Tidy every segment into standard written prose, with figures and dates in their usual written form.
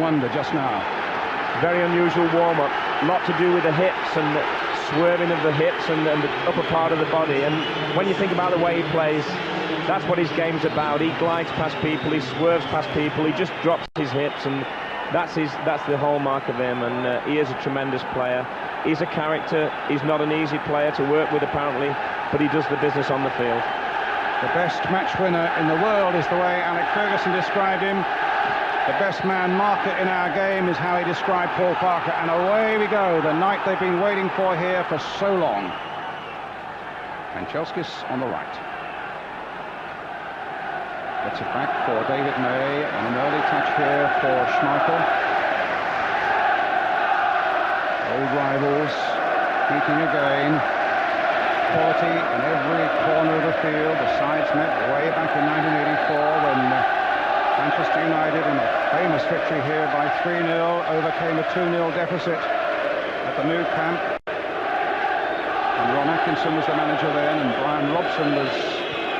wonder just now. Very unusual warm-up. A lot to do with the hips and the swerving of the hips and the upper part of the body. And when you think about the way he plays, that's what his game's about. He glides past people, he swerves past people, he just drops his hips, and that's the hallmark of him. And he is a tremendous player. He's a character. He's not an easy player to work with, apparently, but he does the business on the field. The best match winner in the world is the way Alex Ferguson described him. The best man marker in our game is how he described Paul Parker. And away we go, the night they've been waiting for here for so long. Craciunescu on the right. Gets it back for David May, and an early touch here for Schmeichel. Old rivals meeting again. Quality in every corner of the field. The sides met way back in 1984 when Manchester United, in a famous victory here by 3-0, overcame a 2-0 deficit at the Nou Camp. And Ron Atkinson was the manager then, and Brian Robson was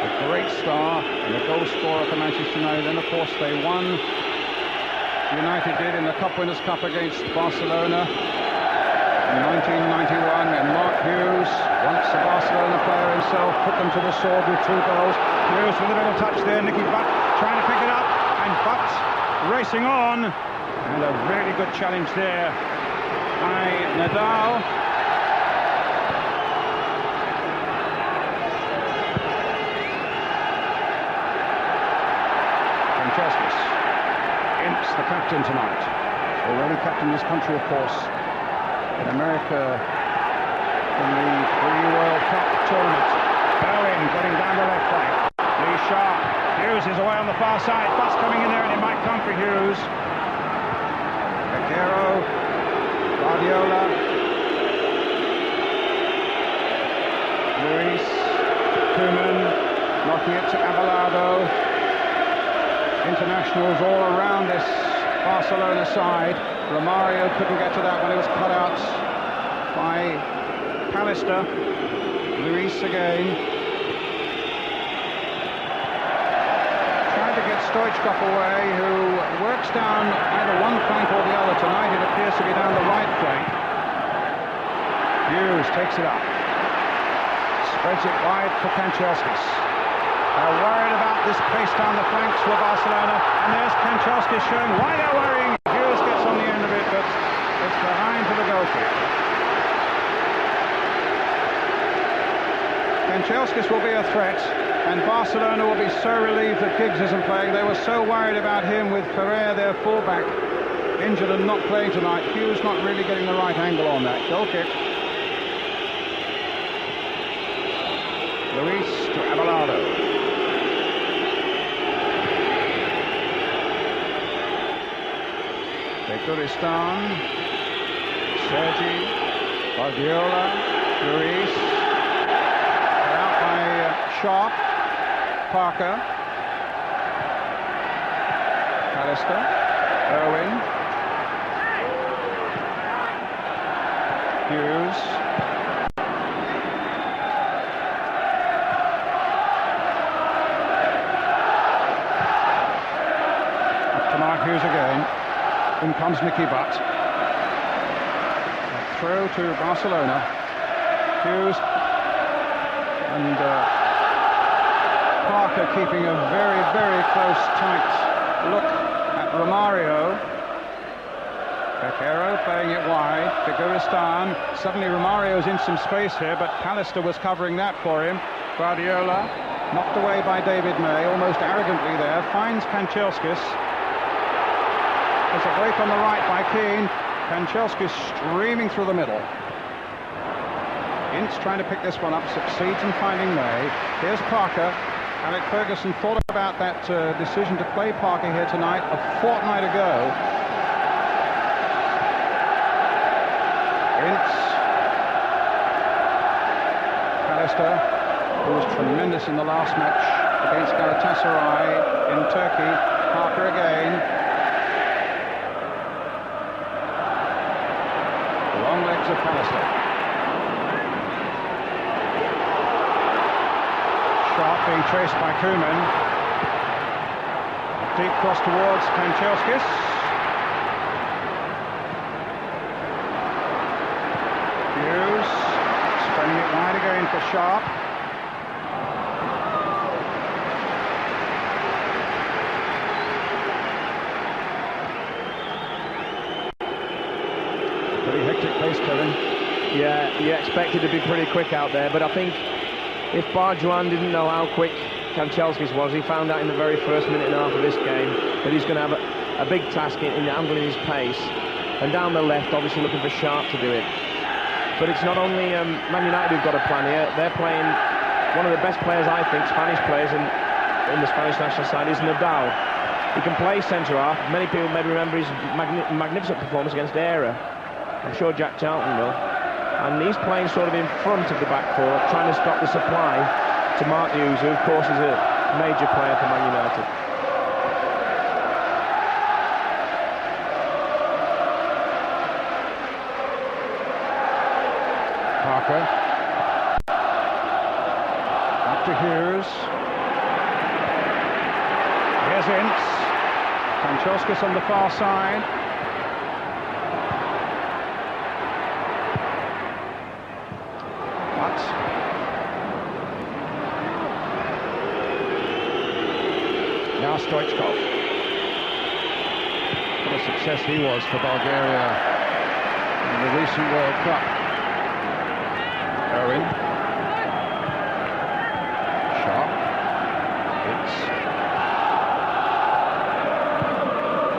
a great star and a goal scorer for Manchester United. And of course they won. United did in the Cup Winners' Cup against Barcelona in 1991, and Mark Hughes, once a Barcelona player himself, put them to the sword with 2 goals. Hughes with a little touch there, Nicky Butt trying to pick it up, and Butt racing on, and a really good challenge there by Nadal. Craciunescu, Ince, the captain tonight, already captain this country, of course, in America in the pre-World Cup tournament. Bowen getting down the left flank. Lee Sharp. Hughes is away on the far side. Bus coming in there, and it might come for Hughes. Vaquero. Guardiola. Luis. Koeman. Knocking it to Abelardo. Internationals all around this Barcelona side. Romario couldn't get to that when it was cut out by Pallister. Luis again. Trying to get Stoichkov away, who works down either one flank or the other. Tonight it appears to be down the right flank. Hughes takes it up. Spreads it wide for Craciunescu. They're worried about this pace down the flanks for Barcelona. And there's Craciunescu showing why they're worrying. Hughes gets on the end of it, but it's behind for the goal kick. Craciunescu will be a threat, and Barcelona will be so relieved that Giggs isn't playing. They were so worried about him with Ferrer, their fullback, injured and not playing tonight. Hughes not really getting the right angle on that. Goal kick. Luis to Abelardo. Turistan, Sergi, Guardiola, Luis, out by Sharp, Parker, Pallister, Irwin, Hughes, up to Mark Hughes again. In comes Nicky Butt. A throw to Barcelona. Hughes and Parker keeping a very, very close, tight look at Romario. Vaquero playing it wide. Figuerestan. Suddenly Romario's in some space here, but Pallister was covering that for him. Guardiola knocked away by David May, almost arrogantly there. Finds Craciunescu. There's a break on the right by Keane. Craciunescu streaming through the middle. Ince trying to pick this one up, succeeds in finding May. Here's Parker. Alex Ferguson thought about that decision to play Parker here tonight a fortnight ago. Ince. Pallister, who was tremendous in the last match against Galatasaray in Turkey. Parker again. Long legs of Pallister. Sharp being traced by Koeman. Deep cross towards Craciunescu. for Sharp. Pretty hectic pace, Kevin. Yeah, you expected to be pretty quick out there, but I think if Barjuan didn't know how quick Craciunescu was, he found out in the very first minute and a half of this game that he's going to have a big task in handling his pace. And down the left, obviously looking for Sharp to do it. But it's not only Man United who've got a plan here. They're playing one of the best players, I think, Spanish players in the Spanish national side is Nadal. He can play centre-half. Many people may remember his magnificent performance against Era. I'm sure Jack Charlton will. And he's playing sort of in front of the back four, trying to stop the supply to Mark Hughes, who of course is a major player for Man United. Parker. Up to Hughes. Here's Ince. Craciunescu on the far side. Now Stoichkov. What a success he was for Bulgaria in the recent World Cup. Owen. Sharp. Ince.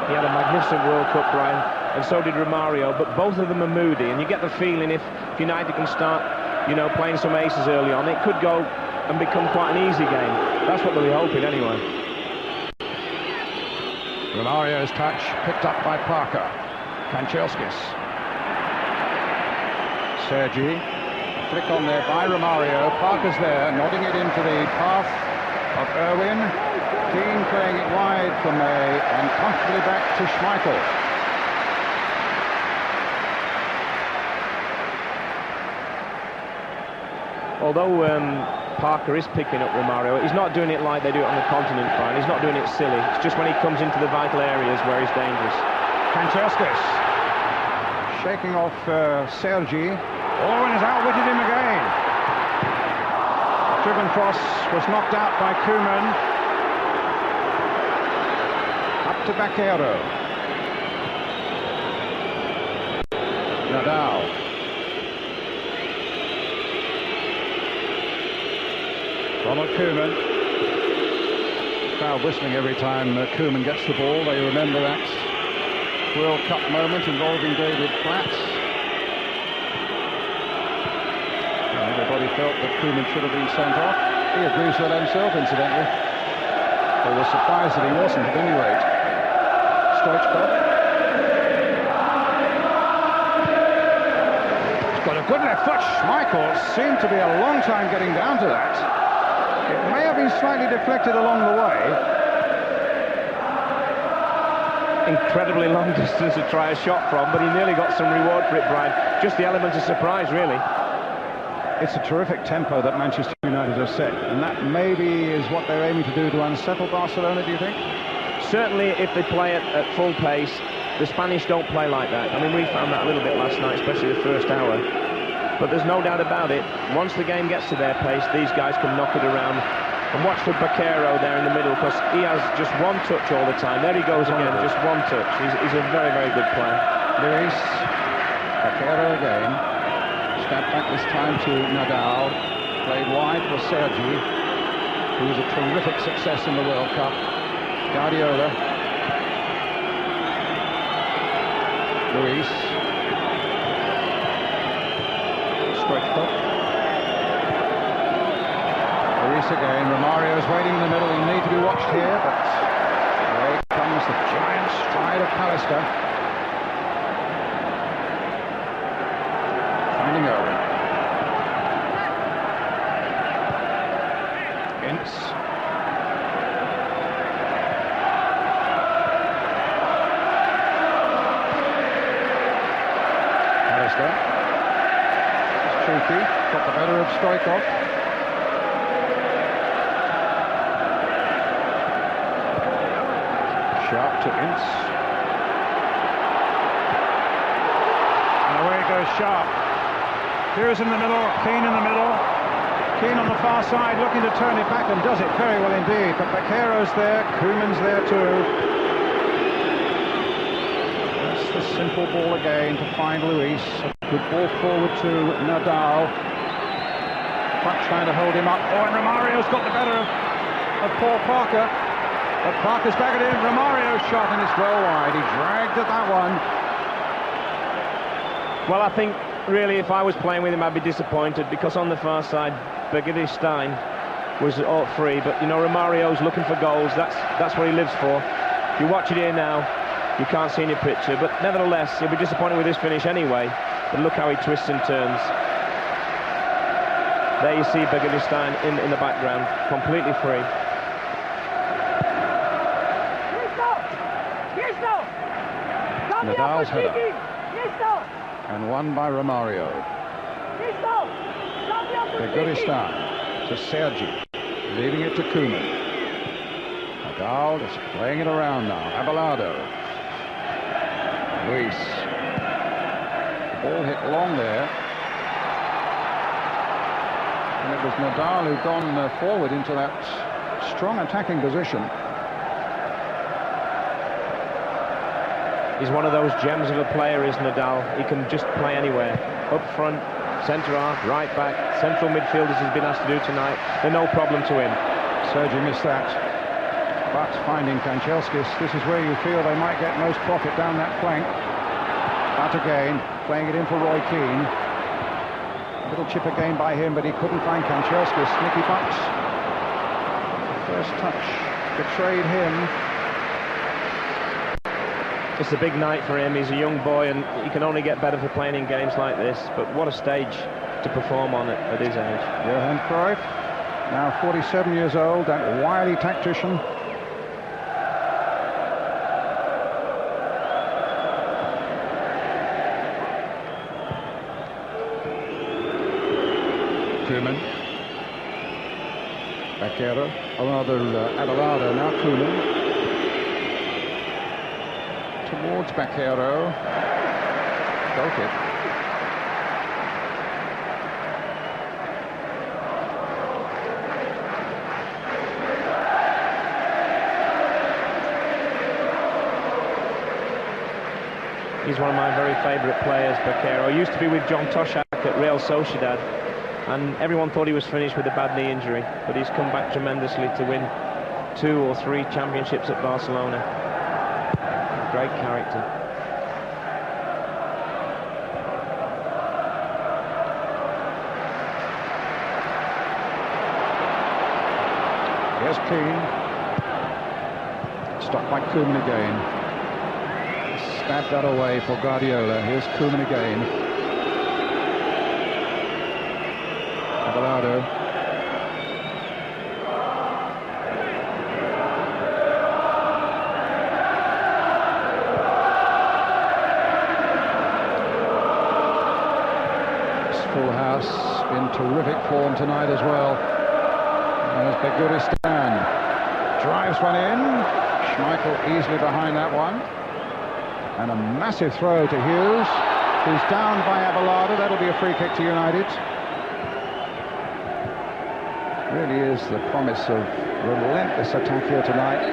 He had a magnificent World Cup, Brian, and so did Romario, but both of them are moody, and you get the feeling if United can start, you know, playing some aces early on, it could go and become quite an easy game. That's what they'll be hoping anyway. Romario's touch picked up by Parker. Craciunescu. Sergi. Flick on there by Romario. Parker's there, nodding it into the path of Irwin. Keane playing it wide for May, and comfortably back to Schmeichel. Although Parker is picking up Romario, he's not doing it like they do it on the continent, Brian. He's not doing it silly. It's just when he comes into the vital areas where he's dangerous. Craciunescu shaking off Sergi. Owen has outwitted him again. Driven cross was knocked out by Koeman. Up to Baquero. Nadal. Ronald Koeman. Crowd whistling every time Koeman gets the ball. They remember that World Cup moment involving David Platt. And everybody felt that Koeman should have been sent off. He agrees with that himself, incidentally. They were surprised that he wasn't, at any rate. Stoichkov. He's got a good left foot. Schmeichel seemed to be a long time getting down to that. It may have been slightly deflected along the way. Incredibly long distance to try a shot from, but he nearly got some reward for it, Brian. Just the element of surprise, really. It's a terrific tempo that Manchester United have set, and that maybe is what they're aiming to do to unsettle Barcelona, do you think? Certainly, if they play at full pace, the Spanish don't play like that. I mean, we found that a little bit last night, especially the first hour. But there's no doubt about it, once the game gets to their pace, these guys can knock it around. And watch for Baquero there in the middle, because he has just one touch all the time. There he goes again, just one touch. He's a very, very good player. Luis, Baquero again. Step back this time to Nadal. Played wide for Sergi, who was a terrific success in the World Cup. Guardiola. Luis. Stoichkov. Luis again. Romario's waiting in the middle. He'll need to be watched here, but away comes the giant stride of Pallister. Finding Owen. Ince. Pallister. Tricky, got the better of Stoichkov. Sharp to Ince. And away goes Sharp. Here's in the middle, Keane in the middle. Keane on the far side, looking to turn it back, and does it very well indeed. But Bakayro's there, Koeman's there too. That's the simple ball again to find Luis. A good ball forward to Nadal. But trying to hold him up. Oh, and Romario's got the better of Paul Parker. But Parker's back it in. Romario's shot, and it's well wide. He dragged at that one. Well, I think really if I was playing with him I'd be disappointed, because on the far side Stein was all free, but you know, Romario's looking for goals. That's what he lives for. If you watch it here now, you can't see any picture, but nevertheless he'll be disappointed with this finish anyway. But look how he twists and turns. There you see Stein in the background, completely free. Nadal's header. And won by Romario. Stein to Sergi, leaving it to Koeman. Nadal is playing it around now. Abelardo. Luis. The ball hit long there. And it was Nadal who'd gone forward into that strong attacking position. He's one of those gems of a player, is Nadal. He can just play anywhere. Up front, centre half, right back, central midfield, as he's been asked to do tonight. They're no problem to him. Sergi missed that. But finding Craciunescu, this is where you feel they might get most profit down that flank. Out again, playing it in for Roy Keane. A little chip again by him, but he couldn't find Craciunescu. Nicky Bucks. The first touch betrayed him. It's a big night for him. He's a young boy and he can only get better for playing in games like this. But what a stage to perform on at his age. Johan Cruyff, now 47 years old, that wily tactician. Koeman. Bakayro, or rather Abelardo, now Koeman. Towards Bakayro. Goal kick. He's one of my very favourite players, Bakayro. He used to be with John Toshak at Real Sociedad, and everyone thought he was finished with a bad knee injury, but he's come back tremendously to win 2 or 3 championships at Barcelona. Great character. Here's Keane. Stopped by Koeman again. Stabbed that away for Guardiola. Here's Koeman again. Abelardo. Full house in terrific form tonight as well. There's Stein. Drives one in. Schmeichel easily behind that one. And a massive throw to Hughes, who's down by Abelardo. That'll be a free kick to United. Really is the promise of relentless attack here tonight.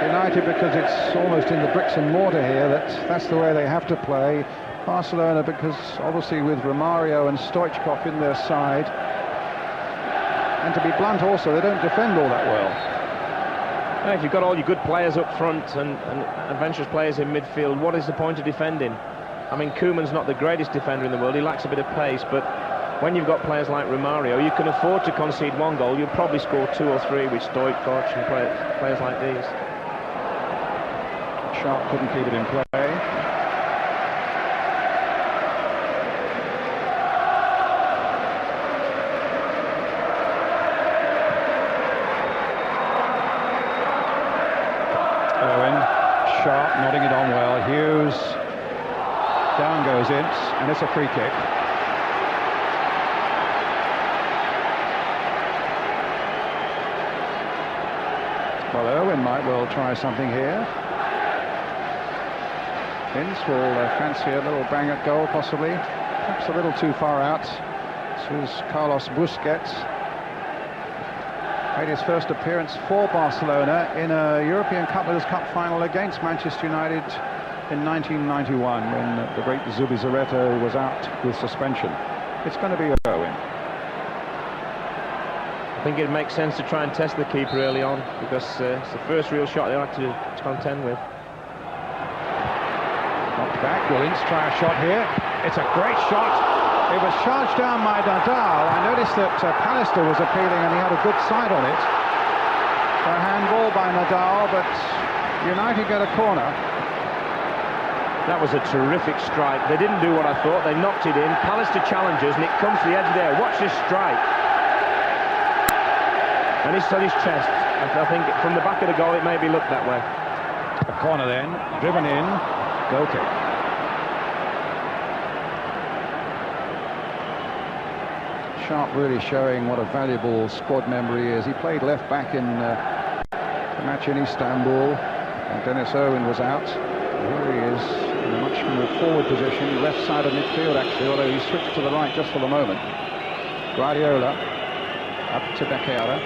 United, because it's almost in the bricks and mortar here, that's the way they have to play. Barcelona, because obviously with Romario and Stoichkov in their side, and to be blunt also, they don't defend all that well. Now, if you've got all your good players up front and adventurous players in midfield, what is the point of defending? I mean, Koeman's not the greatest defender in the world, he lacks a bit of pace, but when you've got players like Romario, you can afford to concede 1 goal. You'll probably score 2 or 3 with Stoichkov and players like these. Sharp couldn't keep it in play. Sharp nodding it on well. Hughes down goes Ince, and it's a free kick. Well, Irwin might well try something here. Ince will fancy a little bang at goal, possibly. Perhaps a little too far out. This is Carlos Busquets. Made his first appearance for Barcelona in a European Winners' Cup final against Manchester United in 1991 when the great Zubizarreta was out with suspension. It's going to be Owen. I think it makes sense to try and test the keeper early on because it's the first real shot they like to contend with. Knocked back, will Ince try a shot here? It's a great shot. It was charged down by Nadal. I noticed that Pallister was appealing and he had a good side on it. A handball by Nadal, but United get a corner. That was a terrific strike. They didn't do what I thought. They knocked it in. Pallister challenges and it comes to the edge there. Watch this strike. And it's on his chest. I think from the back of the goal it maybe looked that way. A corner then, driven in, goal kick. Sharp really showing what a valuable squad member he is. He played left back in the match in Istanbul, and Dennis Irwin was out. Here he is in a much more forward position, left side of midfield actually, although he switched to the right just for the moment. Guardiola up to Becerra.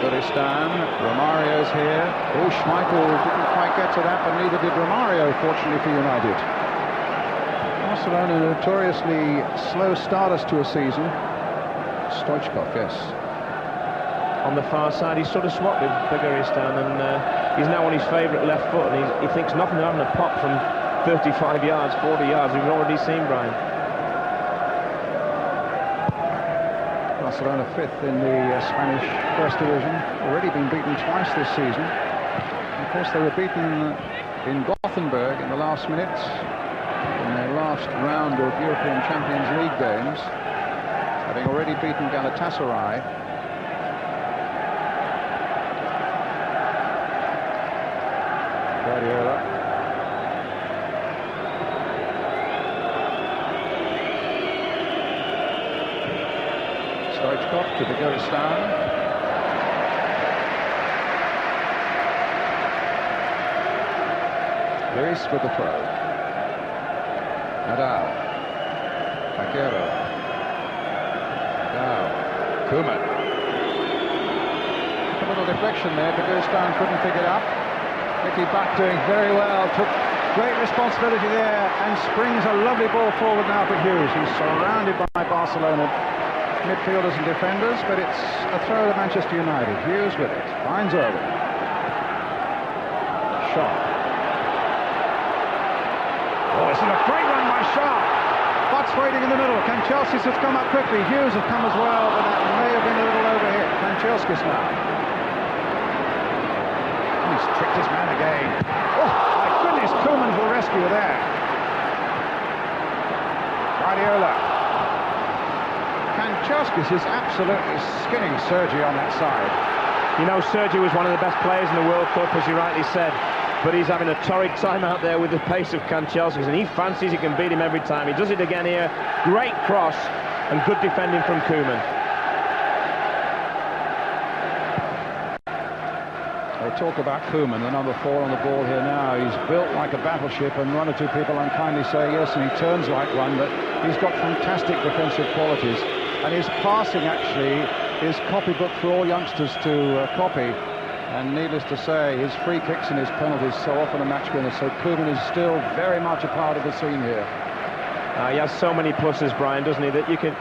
Kurdistan, Romario's here. Oh, Schmeichel didn't quite get to that, but neither did Romario, fortunately for United. Barcelona notoriously slow starters to a season. Stoichkov, yes. On the far side, he's sort of swapped with Kurdistan, and he's now on his favourite left foot, and he thinks nothing of having a pop from 35 yards, 40 yards. We've already seen Brian. Barcelona 5th in the Spanish First Division, already been beaten twice this season. Of course, they were beaten in Gothenburg in the last minutes in their last round of European Champions League games, having already beaten Galatasaray. Guardiola. Stoichkov to the Kurdistan. Luis with the throw. Nadal. Becerra. Now Koeman. A little deflection there, but Kurdistan couldn't pick it up. Mickey Butt doing very well, took great responsibility there and springs a lovely ball forward now for Hughes. He's surrounded by Barcelona midfielders and defenders, but it's a throw to Manchester United. Hughes with it, finds Irwin. Sharp. Oh, this is a great run by Sharp. Butt's waiting in the middle. Kanchelskis has come up quickly. Hughes has come as well, but that may have been a little overhit. Kanchelskis now. He's tricked his man again. Oh, my goodness, Koeman for rescue there. Guardiola. Kanchelskis is absolutely skinning Sergi on that side. You know, Sergi was one of the best players in the World Cup, as you rightly said, but he's having a torrid time out there with the pace of Kanchelskis, and he fancies he can beat him every time. He does it again here. Great cross and good defending from Koeman. They talk about Koeman, the number 4 on the ball here now. He's built like a battleship, and one or two people unkindly say yes, and he turns like one, but he's got fantastic defensive qualities. And his passing actually is copybook for all youngsters to copy. And needless to say, his free kicks and his penalties so often a match winner. So Koeman is still very much a part of the scene here. He has so many pluses, Brian, doesn't he, that you can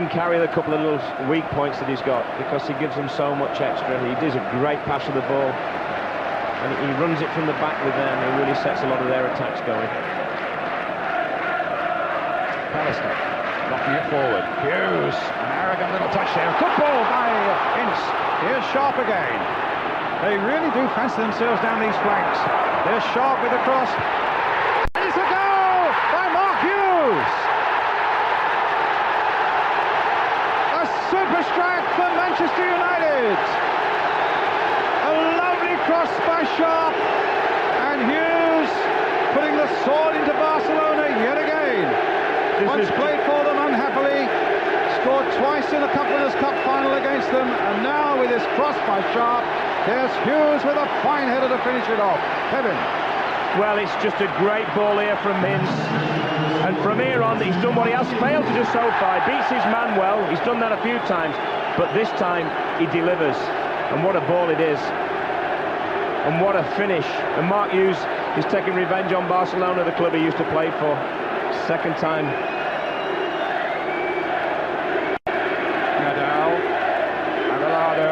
carry the couple of little weak points that he's got because he gives them so much extra. He does a great pass of the ball, and he runs it from the back with them. He really sets a lot of their attacks going. Pallister knocking it forward. Hughes, an arrogant little touch there. Good ball by Ince. Here's Sharp again. They really do fancy themselves down these flanks. There's Sharp with the cross. It's a goal by Mark Hughes. A super strike for Manchester United. A lovely cross by Sharp, and Hughes putting the sword into Barcelona yet again. Once played for them unhappily, scored twice in the Winners' Cup final against them, and now with this cross by Sharp, there's Hughes with a fine header to finish it off. Kevin. Well, it's just a great ball here from Ince, and from here on, he's done what he has failed to do so far. He beats his man well. He's done that a few times. but this time he delivers, and what a ball it is, and what a finish. And Mark Hughes is taking revenge on Barcelona, the club he used to play for. Second time. Nadal, Aguilado.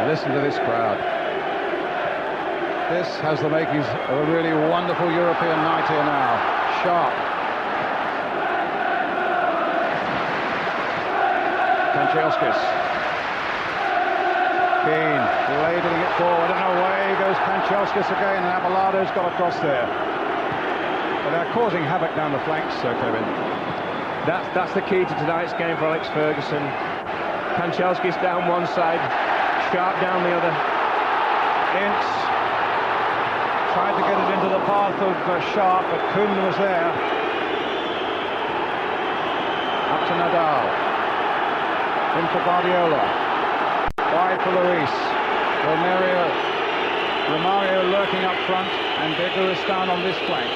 Listen to this crowd. This has the makings of a really wonderful European night here now. Sharp. Craciunescu. Keane ladling it forward, and away goes Craciunescu again, and Abelardo's got across there. But they're causing havoc down the flanks, Kevin. That's the key to tonight's game for Alex Ferguson. Craciunescu's down one side, Sharp down the other. Ince tried to get it into the path of Sharp, but Koeman was there. Up to Nadal. In for Guardiola. Wide for Luis. Romario lurking up front, and Becker down on this flank.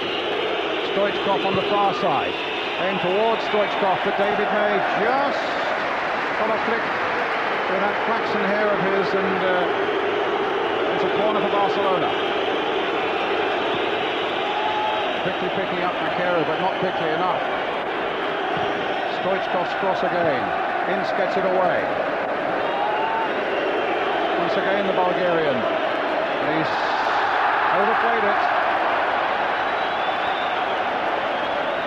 Stoichkov on the far side. Aimed towards Stoichkov, but David May just got a flick with that flaxen hair of his, and it's a corner for Barcelona. Quickly picking up Makero, but not quickly enough. Stoichkov's cross again. Ince gets it away. Once again the Bulgarian. He's overplayed it.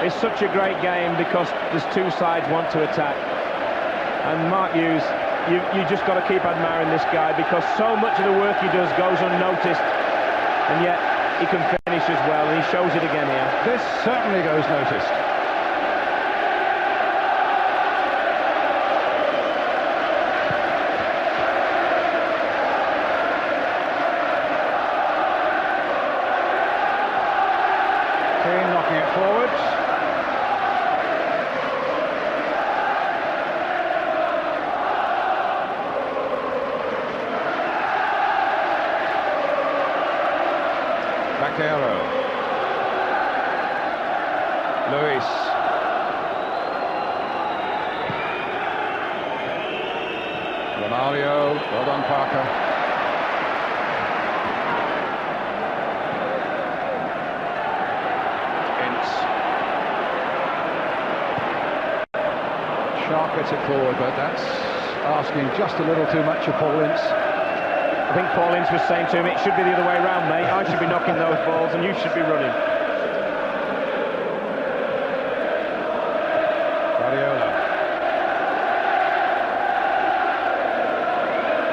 It's such a great game because there's two sides want to attack. And Mark Hughes, you just got to keep admiring this guy, because so much of the work he does goes unnoticed, and yet he can finish as well, and he shows it again here. This certainly goes noticed. Keane knocking it forwards. Makero. Luis. Romario. Well done, Parker. Ince. Sharp gets it forward, but that's asking just a little too much of Paul Ince. I think Paul Ince was saying to him, it should be the other way around, mate. I should be knocking those balls and you should be running. Guardiola.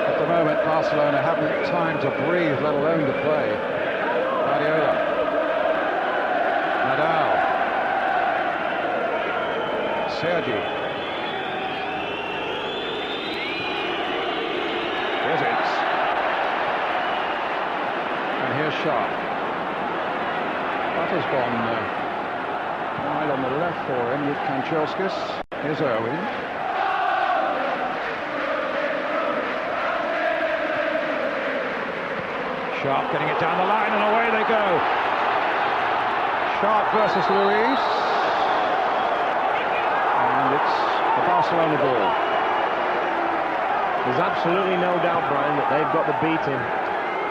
At the moment, Barcelona haven't time to breathe, let alone to play. Guardiola. Nadal. Sergi. Here's Ince. Here's Sharp. That has gone wide on the left for him with Craciunescu. Here's Irwin. Sharp getting it down the line, and away they go. Sharp versus Luis. And it's the Barcelona ball. There's absolutely no doubt, Brian, that they've got the beating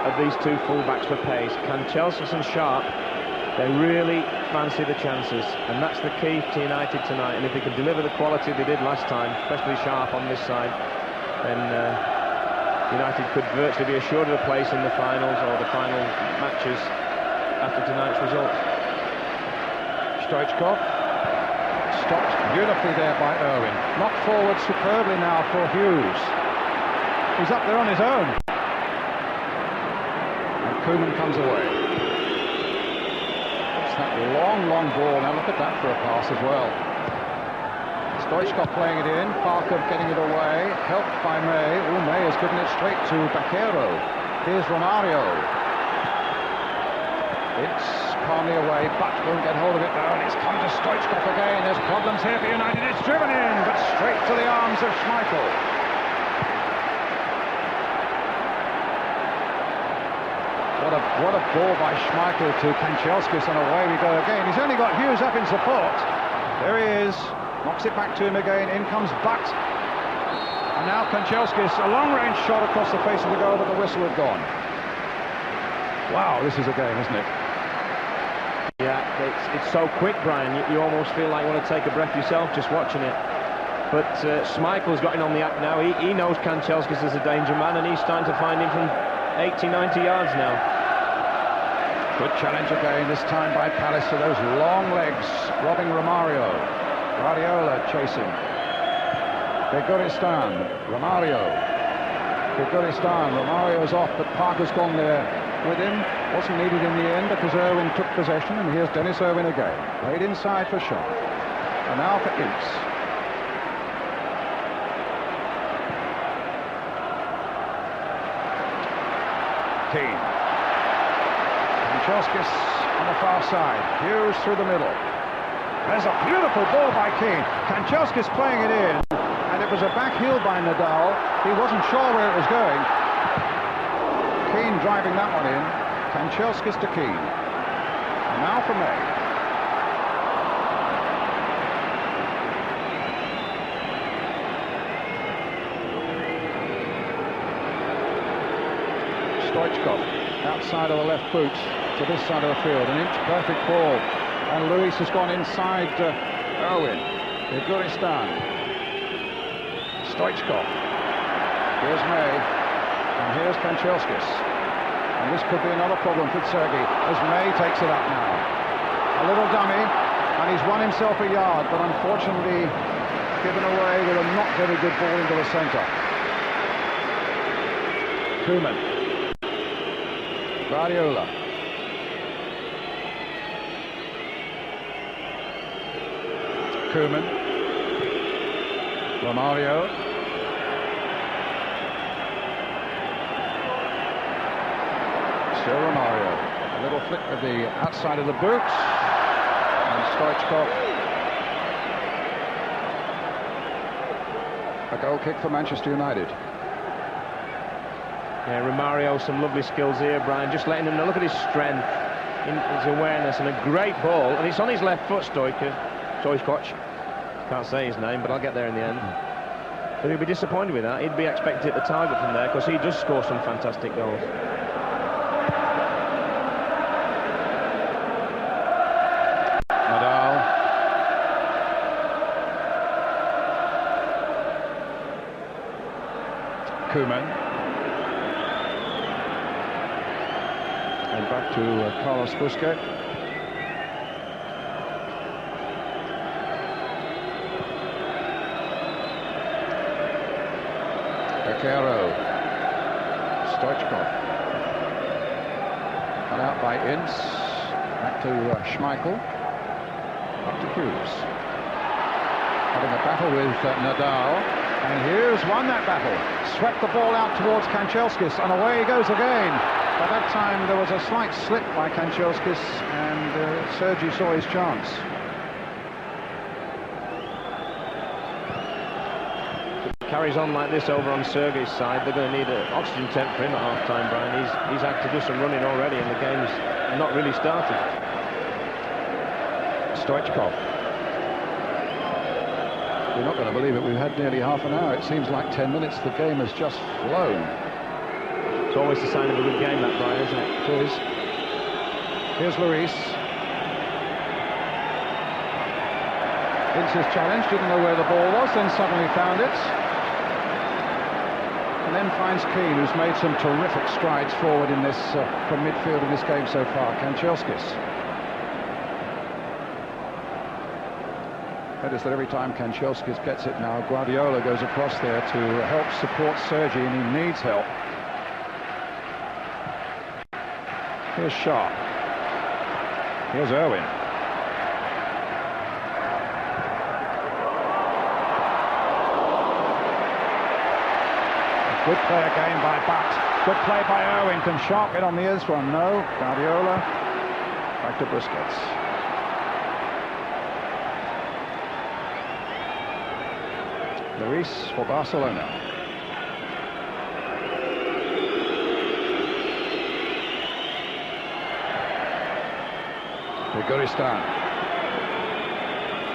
of these two fullbacks for pace. Craciunescu and Sharp, they really fancy the chances, and that's the key to United tonight. And if they can deliver the quality they did last time, especially Sharp on this side, then United could virtually be assured of a place in the finals or the final matches after tonight's result. Stoichkov stopped beautifully there by Irwin. Knocked forward superbly now for Hughes. He's up there on his own. Koeman comes away. It's that long ball. Now look at that for a pass as well. Stoichkov playing it in. Parker getting it away. Helped by May. Oh, May has given it straight to Bakero. Here's Romario. It's calmly away, but won't get hold of it now. And it's come to Stoichkov again. There's problems here for United. It's driven in, but straight to the arms of Schmeichel. What a ball by Schmeichel to Craciunescu, and away we go again. He's only got Hughes up in support. There he is. Knocks it back to him again. In comes Butt. And now Craciunescu, a long-range shot across the face of the goal, but the whistle had gone. Wow, this is a game, isn't it? Yeah, it's so quick, Brian. You almost feel like you want to take a breath yourself just watching it. But Schmeichel's got in on the act now. He knows Craciunescu is a danger man, and he's starting to find him from 80, 90 yards now. Good challenge again, this time by Palace to those long legs, robbing Romario. Guardiola chasing. Beguristan, Romario. Beguristan, Romario's off, but Parker's gone there with him. Wasn't needed in the end because Irwin took possession, and here's Dennis Irwin again. Played inside for Shaw. And now for Ince. Keane. Craciunescu on the far side. Hughes through the middle. There's a beautiful ball by Keane. Craciunescu's playing it in, and it was a back heel by Nadal. He wasn't sure where it was going. Keane driving that one in. Craciunescu to Keane. And now for May. Stoichkov, outside of the left boot to this side of the field. An inch perfect ball. And Luis has gone inside Irwin. Beguristan. Stoichkov. Here's May. And here's Craciunescu. And this could be another problem for Sergei as May takes it up now. A little dummy, and he's won himself a yard, but unfortunately given away with a not very good ball into the centre. Koeman. Guardiola. Koeman. Romario. Still Romario. A little flick with the outside of the boot. And Stoichkov. A goal kick for Manchester United. Yeah, Romario, some lovely skills here, Brian. Just letting him know. Look at his strength, his awareness, and a great ball. And it's on his left foot, Stoichkov. Can't say his name, but I'll get there in the end. But he'll be disappointed with that. He'd be expected to target from there because he does score some fantastic goals. Nadal. Koeman. And back to Carlos Busquets. Caro. Stoichkov. Cut out by Ince. Back to Schmeichel. Up to Hughes. Having a battle with Nadal. And Hughes won that battle. Swept the ball out towards Craciunescu, and away he goes again. By that time there was a slight slip by Craciunescu, and Sergi saw his chance. Carries on like this over on Sergei's side, they're going to need an oxygen tent for him at half-time, Brian. He's had to do some running already, and the game's not really started. Stoichkov. You're not going to believe it, we've had nearly half an hour. It seems like 10 minutes. The game has just flown. It's always the sign of a good game, that, Brian, isn't it? It is. Here's Luis. Vince's challenge, didn't know where the ball was, then suddenly found it. And then finds Keane, who's made some terrific strides forward in this from midfield in this game so far. Craciunescu. Notice that every time Craciunescu gets it now, Guardiola goes across there to help support Sergi, and he needs help. Here's Sharp. Here's Irwin. Good play again by Butt. Good play by Irwin. Can Sharp get on the ears one? No. Guardiola. Back to Busquets. Luis for Barcelona. Beguristan.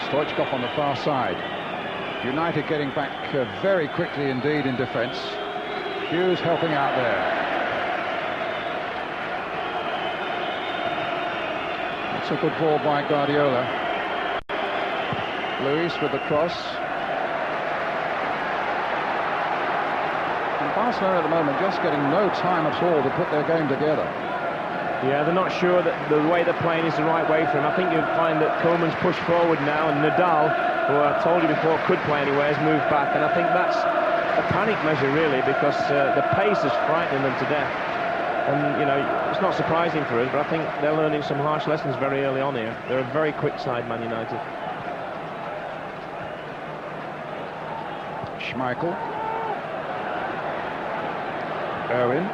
Stoichkov on the far side. United getting back very quickly indeed in defence. Hughes helping out there. That's a good ball by Guardiola. Luis with the cross. And Barcelona at the moment just getting no time at all to put their game together. Yeah, they're not sure that the way they're playing is the right way for him. I think you'll find that Koeman's pushed forward now, and Nadal, who I told you before could play anywhere, has moved back, and I think that's a panic measure really, because the pace is frightening them to death. And you know, it's not surprising for us, but I think they're learning some harsh lessons very early on here. They're a very quick side, Man United. Schmeichel. Owen.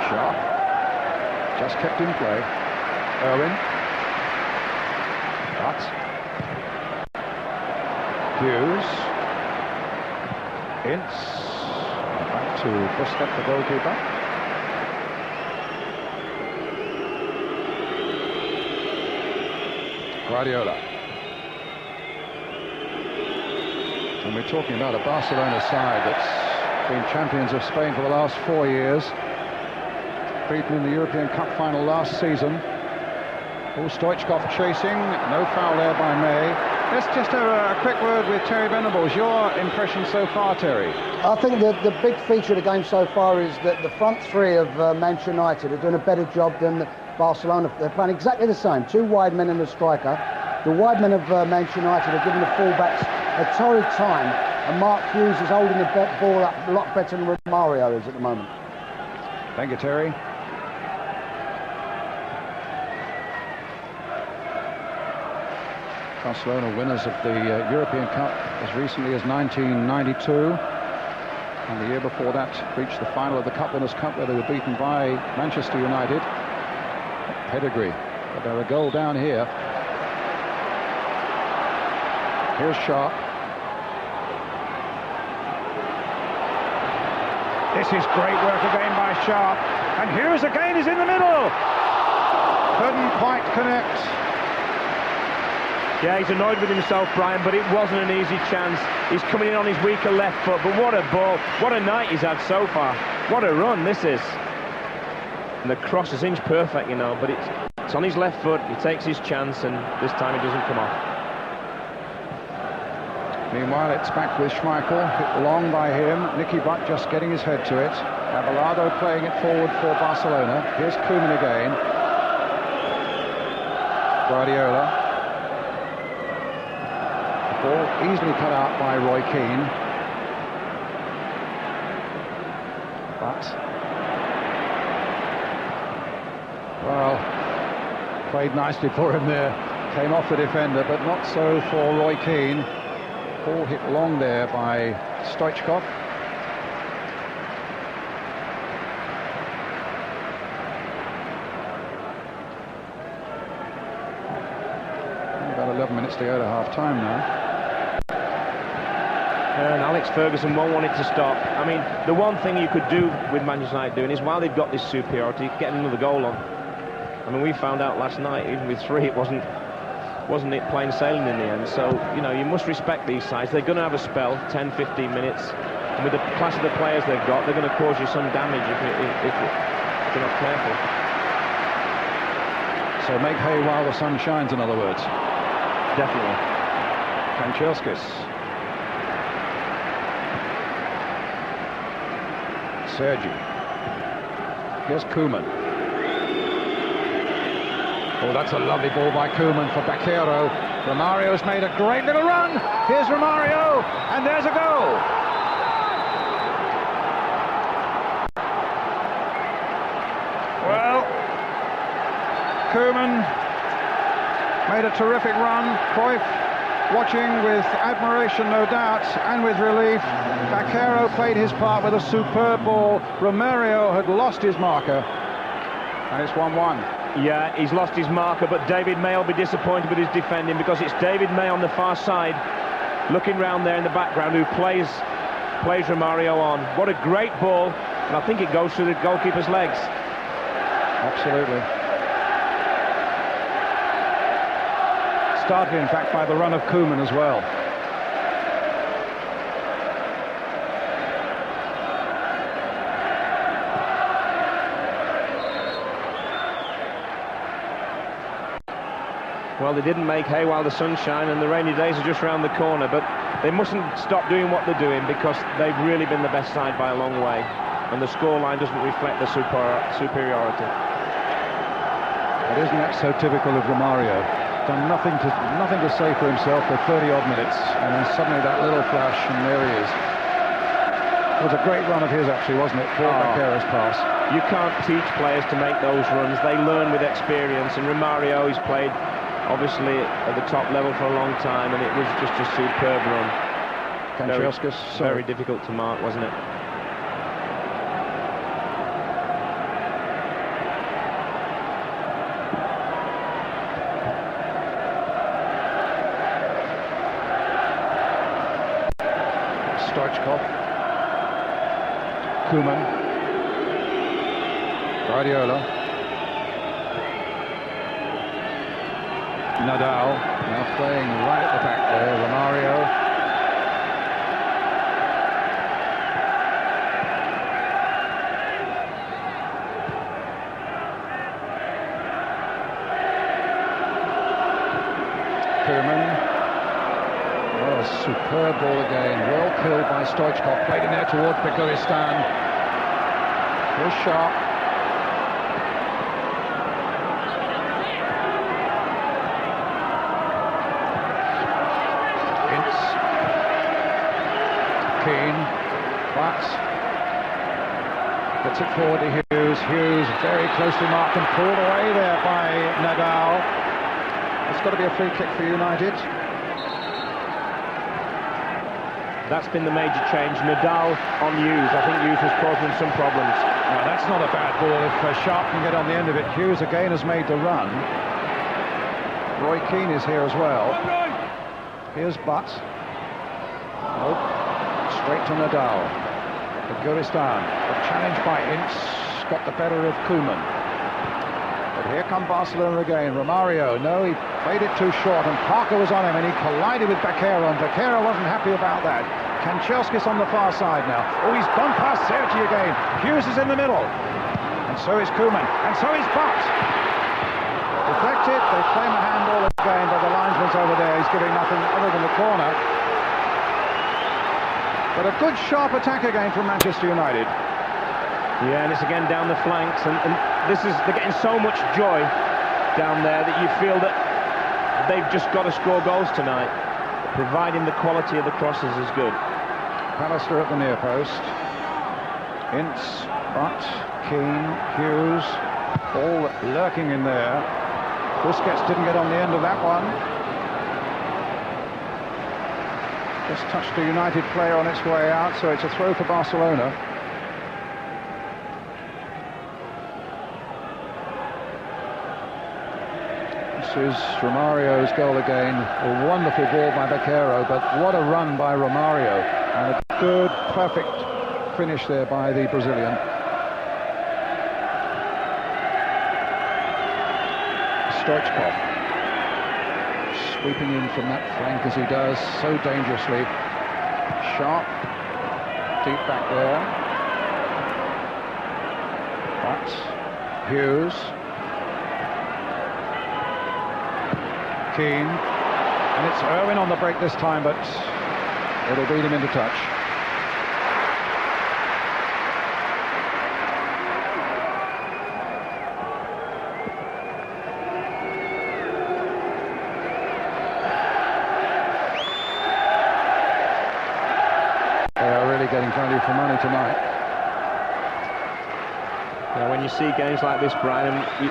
Sharp. Just kept in play. Owen. But Hughes. Ince. Back to Busquets, the goalkeeper. Guardiola. And we're talking about a Barcelona side that's been champions of Spain for the last 4 years. Beaten in the European Cup final last season. Stoichkov chasing, no foul there by May. Let's just have a quick word with Terry Venables. Your impression so far, Terry? I think the big feature of the game so far is that the front three of Manchester United are doing a better job than Barcelona. They're playing exactly the same. Two wide men and a striker. The wide men of Manchester United are giving the fullbacks a torrid time, and Mark Hughes is holding the ball up a lot better than Romario is at the moment. Thank you, Terry. Barcelona winners of the European Cup as recently as 1992, and the year before that reached the final of the Cup Winners' Cup, where they were beaten by Manchester United. Pedigree, but they're a goal down here. Here's Sharp. This is great work again by Sharp, and Hughes again is in the middle. Couldn't quite connect. Yeah, he's annoyed with himself, Brian, but it wasn't an easy chance. He's coming in on his weaker left foot, but what a ball, what a night he's had so far. What a run this is. And the cross is inch perfect, you know, but it's on his left foot. He takes his chance, and this time it doesn't come off. Meanwhile, it's back with Schmeichel, hit long by him. Nicky Butt just getting his head to it. Abelardo playing it forward for Barcelona. Here's Koeman again. Guardiola. Ball easily cut out by Roy Keane. But, well, played nicely for him there. Came off the defender, but not so for Roy Keane. Ball hit long there by Stoichkov. About 11 minutes to go to half-time now. And Alex Ferguson won't want it to stop. I mean, the one thing you could do with Manchester United doing is, while they've got this superiority, getting another goal on. I mean, we found out last night, even with 3, it wasn't it plain sailing in the end. So, you know, you must respect these sides. They're going to have a spell, 10, 15 minutes. And with the class of the players they've got, they're going to cause you some damage if you're not careful. So make hay while the sun shines, in other words. Definitely. Craciunescu. Sergi. Here's Koeman. Oh, that's a lovely ball by Koeman for Bakero. Romario's made a great little run. Here's Romario, and there's a goal. Well, Koeman made a terrific run. Cruyff watching with admiration, no doubt, and with relief. Bakero played his part with a superb ball. Romario had lost his marker, and it's 1-1. Yeah, he's lost his marker, but David May will be disappointed with his defending, because it's David May on the far side, looking round there in the background, who plays Romario on. What a great ball, and I think it goes through the goalkeeper's legs. Absolutely. started, in fact, by the run of Koeman as well. Well, they didn't make hay while the sun shine, and the rainy days are just round the corner, but they mustn't stop doing what they're doing, because they've really been the best side by a long way, and the scoreline doesn't reflect the superiority. But isn't that so typical of Romario? Done nothing to say for himself for 30-odd minutes, and then suddenly that little flash, and there he is. It was a great run of his, actually, wasn't it? For Baqueira's pass. You can't teach players to make those runs. They learn with experience, and Romario, he's played obviously at the top level for a long time, and it was just a superb run. Craciunescu, very difficult to mark, wasn't it? Stoichkov, Koeman, Guardiola, Nadal, now playing right at the back there, Romario. Koeman. Oh, a superb ball again, well killed by Stoichkov, played in there towards Baqueira. Here's Sharp. Keane, but gets it forward to Hughes. Hughes very closely marked and pulled away there by Nadal. It's got to be a free kick for United. That's been the major change. Nadal on Hughes. I think Hughes was causing some problems. Now that's not a bad ball if Sharp can get on the end of it. Hughes again has made the run. Roy Keane is here as well. Here's Butt. Nope. Straight to Nadal. Baqueira. A challenge by Ince, got the better of Koeman. But here come Barcelona again. Romario, no, he played it too short, and Parker was on him, and he collided with Baqueira, and Baqueira wasn't happy about that. Craciunescu on the far side now. Oh, he's gone past Sergi again. Hughes is in the middle. And so is Koeman, and so is Butt. Deflected, they claim a handball again, but the linesman's over there. He's giving nothing other than the corner. But a good sharp attack again from Manchester United. Yeah, and it's again down the flanks, and they're getting so much joy down there that you feel that they've just got to score goals tonight, providing the quality of the crosses is good. Pallister at the near post. Ince, Butt, Keane, Hughes, all lurking in there. Busquets didn't get on the end of that one. Just touched a United player on its way out, so it's a throw for Barcelona. This is Romario's goal again. A wonderful ball by Baqueira, but what a run by Romario. And a good, perfect finish there by the Brazilian. Stoichkov. Sweeping in from that flank as he does, so dangerously. Sharp, deep back there. But Hughes. Keane. And it's Irwin on the break this time, but it'll beat him into touch. Getting value for money tonight. Now, when you see games like this, Brian, you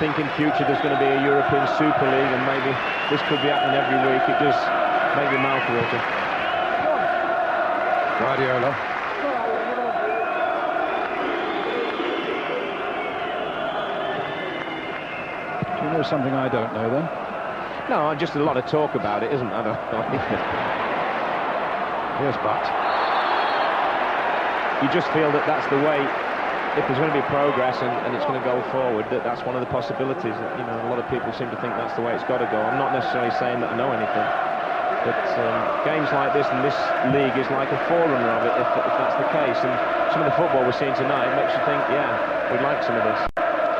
think in future there's going to be a European Super League, and maybe this could be happening every week. It does make your mouth water. Guardiola. Do you know something I don't know then? No, just a lot of talk about it, isn't there? Here's Butt. You just feel that that's the way if there's going to be progress and it's going to go forward, that's one of the possibilities. You know, a lot of people seem to think that's the way it's got to go. I'm not necessarily saying that I know anything, but games like this and this league is like a forerunner of it, if that's the case. And some of the football we're seeing tonight makes you think, yeah, we'd like some of this.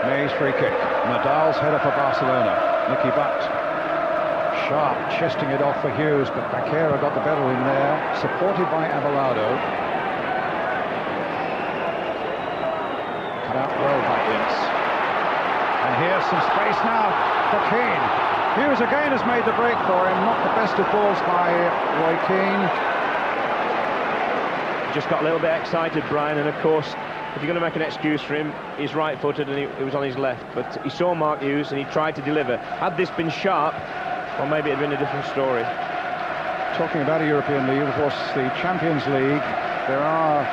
May's free kick. Nadal's header for Barcelona. Nicky Butt. Sharp chesting it off for Hughes, but Vaquero got the better in there, supported by Abelardo. Cut out well by Ince. And here's some space now for Keane. Hughes again has made the break for him. Not the best of balls by Roy Keane. Just got a little bit excited, Brian, and of course, if you're going to make an excuse for him, he's right-footed and he was on his left, but he saw Mark Hughes and he tried to deliver. Had this been sharp, well, maybe it'd been a different story. Talking about a European league, of course, the Champions League, there are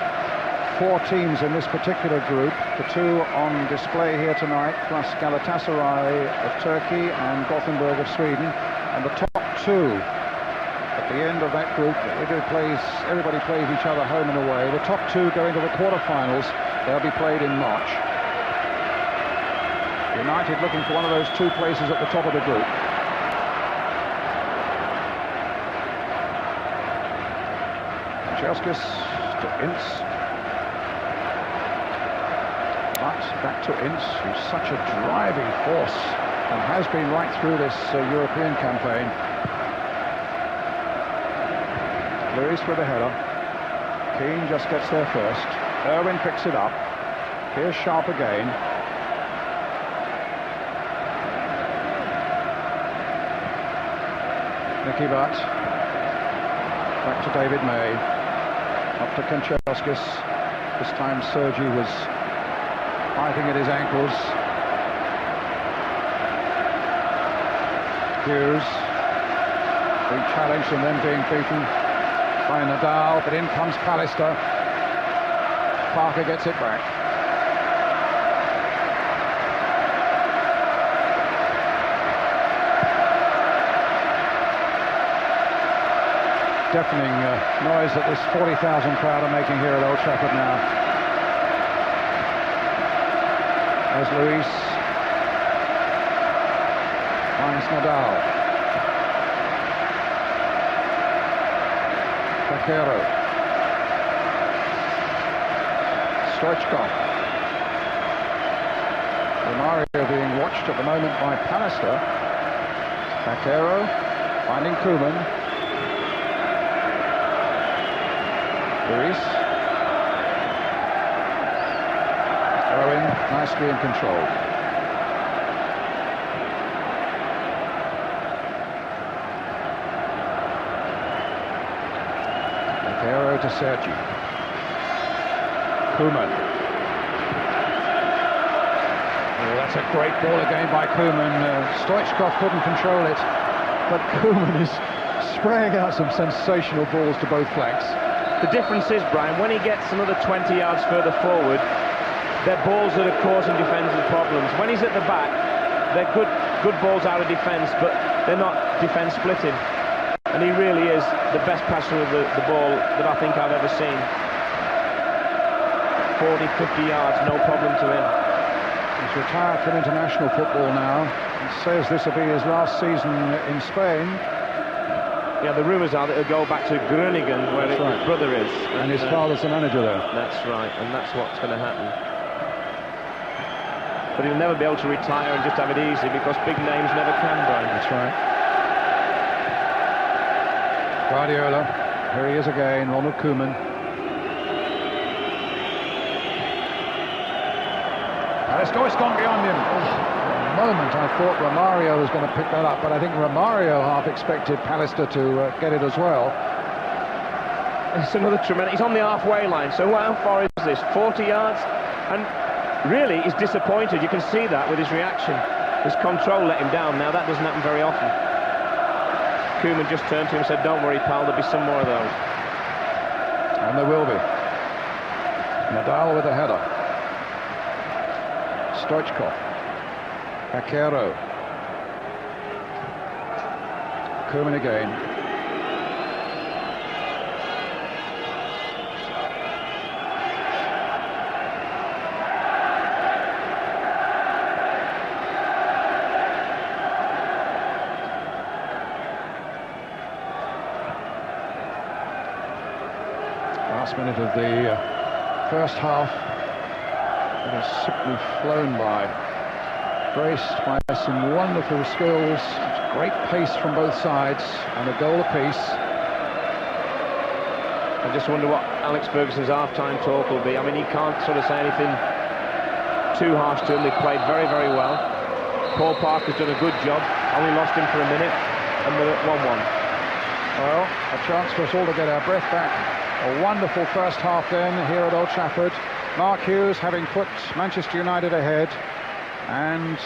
4 teams in this particular group, the 2 on display here tonight, plus Galatasaray of Turkey and Gothenburg of Sweden, and the top 2 at the end of that group. Everybody plays each other home and away. The top 2 going to the quarterfinals. They'll be played in March. United looking for one of those 2 places at the top of the group. Craciunescu to Ince. But back to Ince, who's such a driving force and has been right through this European campaign. Lewis with a header. Keane just gets there first. Irwin picks it up. Here's Sharp again. Nicky Butt. Back to David May. Up to Craciunescu. This time Sergi was fighting at his ankles. Hughes being challenged and then being beaten by Nadal, but in comes Pallister. Parker gets it back. Deafening noise that this 40,000 crowd are making here at Old Trafford now. As Luis finds Nadal. Vaquero. Stoichkov. Romario being watched at the moment by Pallister. Vaquero finding Koeman. Luis. Owen nicely in control. Vaquero to Sergi. Koeman. Oh, that's a great ball again by Koeman. Stoichkov couldn't control it, but Koeman is spraying out some sensational balls to both flanks. The difference is, Brian, when he gets another 20 yards further forward, they're balls that are causing defenders problems. When he's at the back, they're good balls out of defence, but they're not defence splitting. And he really is the best passer of the ball that I think I've ever seen. 40, 50 yards, no problem to him. He's retired from international football now. He says this will be his last season in Spain. Yeah, the rumours are that he'll go back to Groningen, where his brother is. And his father's the manager there. That's right, and that's what's going to happen. But he'll never be able to retire and just have it easy, because big names never can, Brian. That's right. Guardiola, here he is again, Ronald Koeman. It's gone beyond him. For a moment I thought Romario was going to pick that up, but I think Romario half expected Pallister to get it as well. It's another tremendous... He's on the halfway line, so how far is this? 40 yards? And really, he's disappointed. You can see that with his reaction. His control let him down. Now, that doesn't happen very often. Koeman just turned to him and said, "Don't worry, pal, there'll be some more of those." And there will be. Nadal with a header. Stoichkov. Vaquero. Koeman again. last minute of the first half. It has simply flown by, graced by some wonderful skills, great pace from both sides, and a goal apiece. I just wonder what Alex Ferguson's half-time talk will be. I mean, he can't sort of say anything too harsh to him. They've played very, very well. Paul Parker's done a good job. Only lost him for a minute, and we're at 1-1. Well, a chance for us all to get our breath back. A wonderful first half then here at Old Trafford. Mark Hughes having put Manchester United ahead, and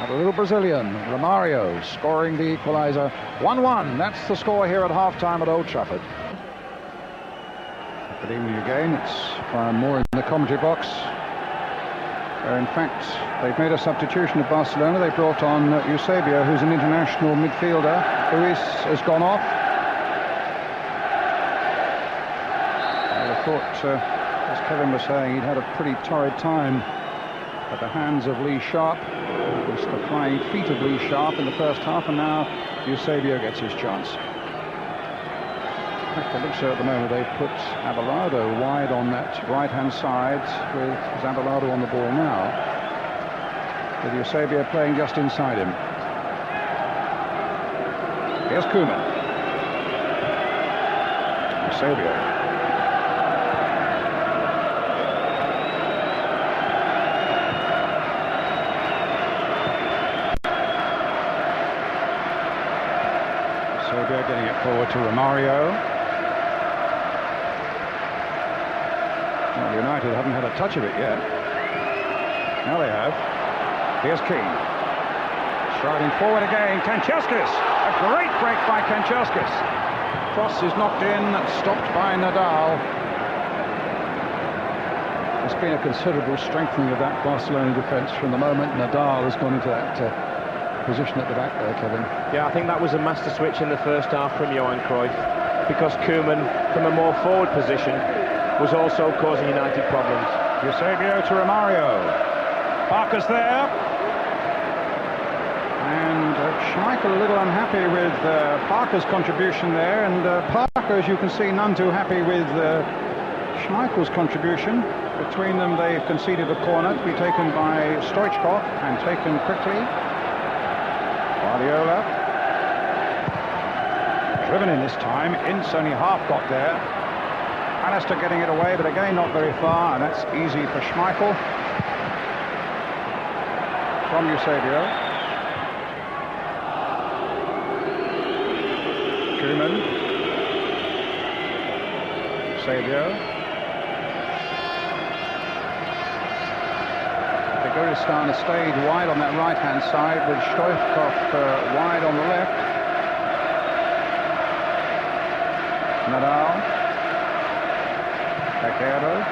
a little Brazilian, Romario, scoring the equaliser. 1-1, that's the score here at half-time at Old Trafford. Good evening again. It's Brian Moore in the commentary box. In fact, they've made a substitution at Barcelona. They brought on Eusebio, who's an international midfielder, who has gone off. I thought, as Kevin was saying, he'd had a pretty torrid time at the hands of Lee Sharp. It was the flying feet of Lee Sharp in the first half, and now Eusebio gets his chance. In fact, it looks so at the moment they've put Abelardo wide on that right-hand side, with Abelardo on the ball now, with Eusebio playing just inside him. Here's Koeman. Eusebio. Eusebio getting it forward to Romario. Well, United haven't had a touch of it yet. Now they have. Here's Keane. Striding forward again, Craciunescu. A great break by Craciunescu. Cross is knocked in, stopped by Nadal. There's been a considerable strengthening of that Barcelona defence from the moment Nadal has gone into that position at the back there, Kevin. Yeah, I think that was a master switch in the first half from Johan Cruyff, because Koeman, from a more forward position, was also causing United problems. Eusebio to Romario. Parker's there. And Schmeichel a little unhappy with Parker's contribution there, and Parker, as you can see, none too happy with Schmeichel's contribution. Between them, they've conceded a corner to be taken by Stoichkov, and taken quickly. Guardiola. Driven in this time. Ince only half got there. Alistair getting it away, but again not very far, and that's easy for Schmeichel. From Eusebio. Koeman. Eusebio. Guristan has stayed wide on that right-hand side, with Stoichkov wide on the left. Nadal. Vaquero.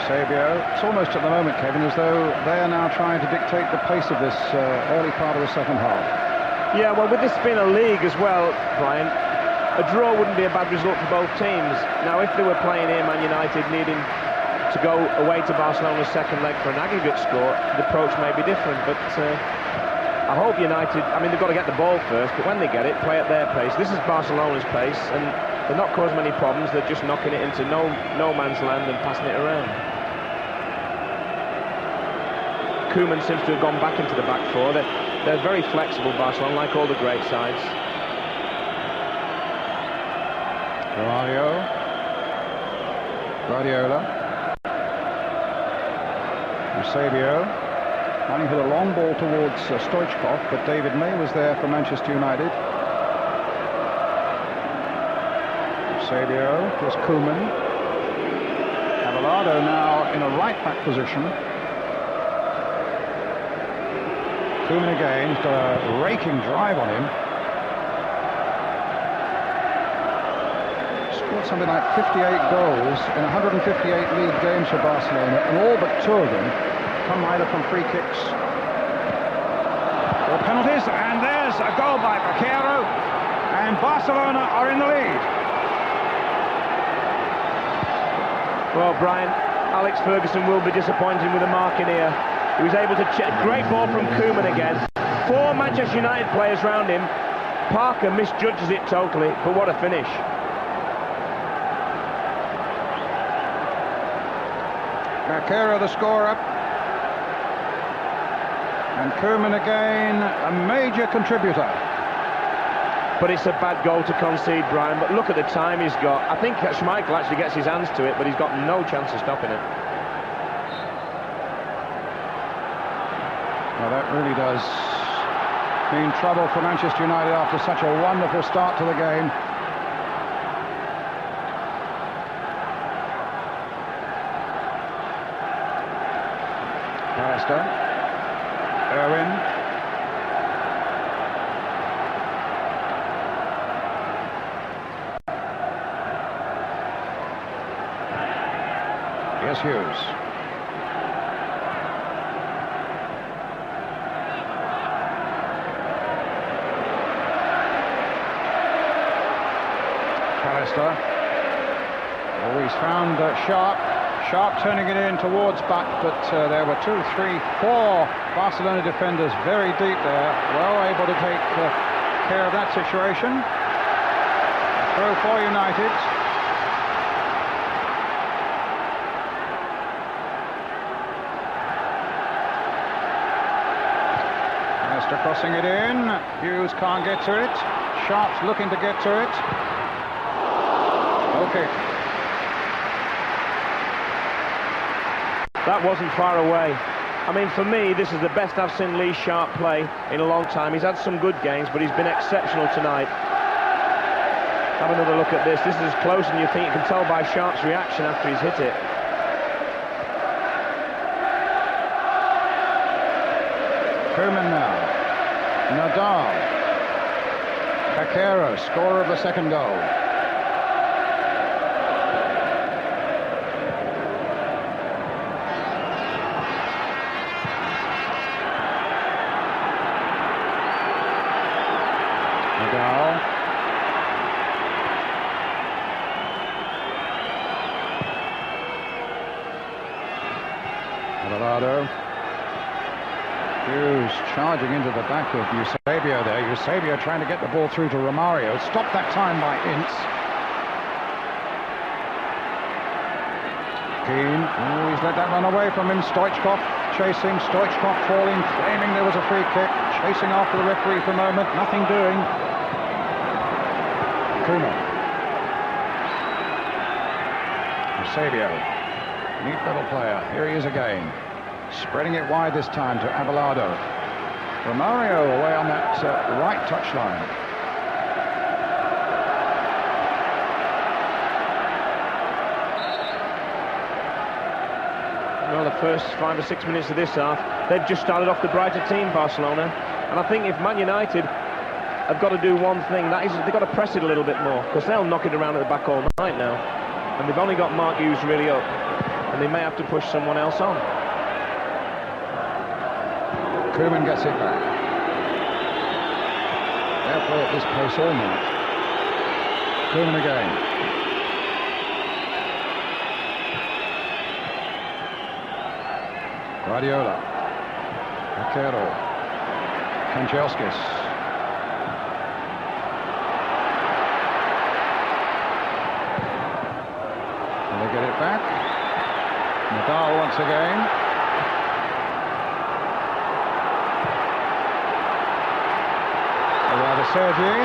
Eusebio. It's almost at the moment, Kevin, as though they're now trying to dictate the pace of this early part of the second half. Yeah, well, with this being a league as well, Brian, a draw wouldn't be a bad result for both teams. Now, if they were playing here, Man United needing to go away to Barcelona's second leg for an aggregate score, the approach may be different, but I hope United, I mean, they've got to get the ball first, but when they get it, play at their pace. This is Barcelona's pace, and they're not causing many problems. They're just knocking it into no man's land and passing it around. Koeman seems to have gone back into the back four. They're very flexible, Barcelona, like all the great sides. Guardiola. Eusebio. Running for the long ball towards Stoichkov, but David May was there for Manchester United. Eusebio. Here's Koeman. Abelardo now in a right-back position. Koeman again. He's got a raking drive on him. Something like 58 goals in 158 league games for Barcelona, and all but 2 of them come either from free kicks or penalties. And there's a goal by Vaquero, and Barcelona are in the lead. Well, Brian, Alex Ferguson will be disappointed with the mark in here. He was able to check. Great ball from Koeman again. 4 Manchester United players round him. Parker misjudges it totally, but what a finish. Bakero the scorer. And Koeman again, a major contributor. But it's a bad goal to concede, Brian. But look at the time he's got. I think Schmeichel actually gets his hands to it, but he's got no chance of stopping it. Well, that really does mean trouble for Manchester United after such a wonderful start to the game. Pallister. Irwin. Here's Hughes. Pallister. Oh, he's found Sharp. Sharp turning it in towards Butt, but there were 2, 3, 4 Barcelona defenders very deep there, well able to take care of that situation. Throw for United. Leicester crossing it in. Hughes can't get to it. Sharp's looking to get to it. Okay. That wasn't far away. I mean, for me, this is the best I've seen Lee Sharp play in a long time. He's had some good games, but he's been exceptional tonight. Have another look at this. This is as close as you think. You can tell by Sharp's reaction after he's hit it. Koeman now. Nadal. Bakero, scorer of the second goal. Hughes charging into the back of Eusebio there. Eusebio trying to get the ball through to Romario. Stopped that time by Ince. Keane. Oh, he's let that run away from him. Stoichkov chasing. Stoichkov falling, claiming there was a free kick. Chasing after the referee for a moment. Nothing doing. Koeman. Eusebio. Neat little player. Here he is again. Spreading it wide this time to Abelardo. Romario away on that right touchline. Well, the first 5 or 6 minutes of this half, they've just started off the brighter team, Barcelona. And I think if Man United have got to do one thing, that is they've got to press it a little bit more, because they'll knock it around at the back all night now. And they've only got Mark Hughes really up, and they may have to push someone else on. Koeman gets it back. They'll play at this pace all night. Koeman again. Guardiola. Bakero. Craciunescu. Will they get it back? Nadal once again. Sergi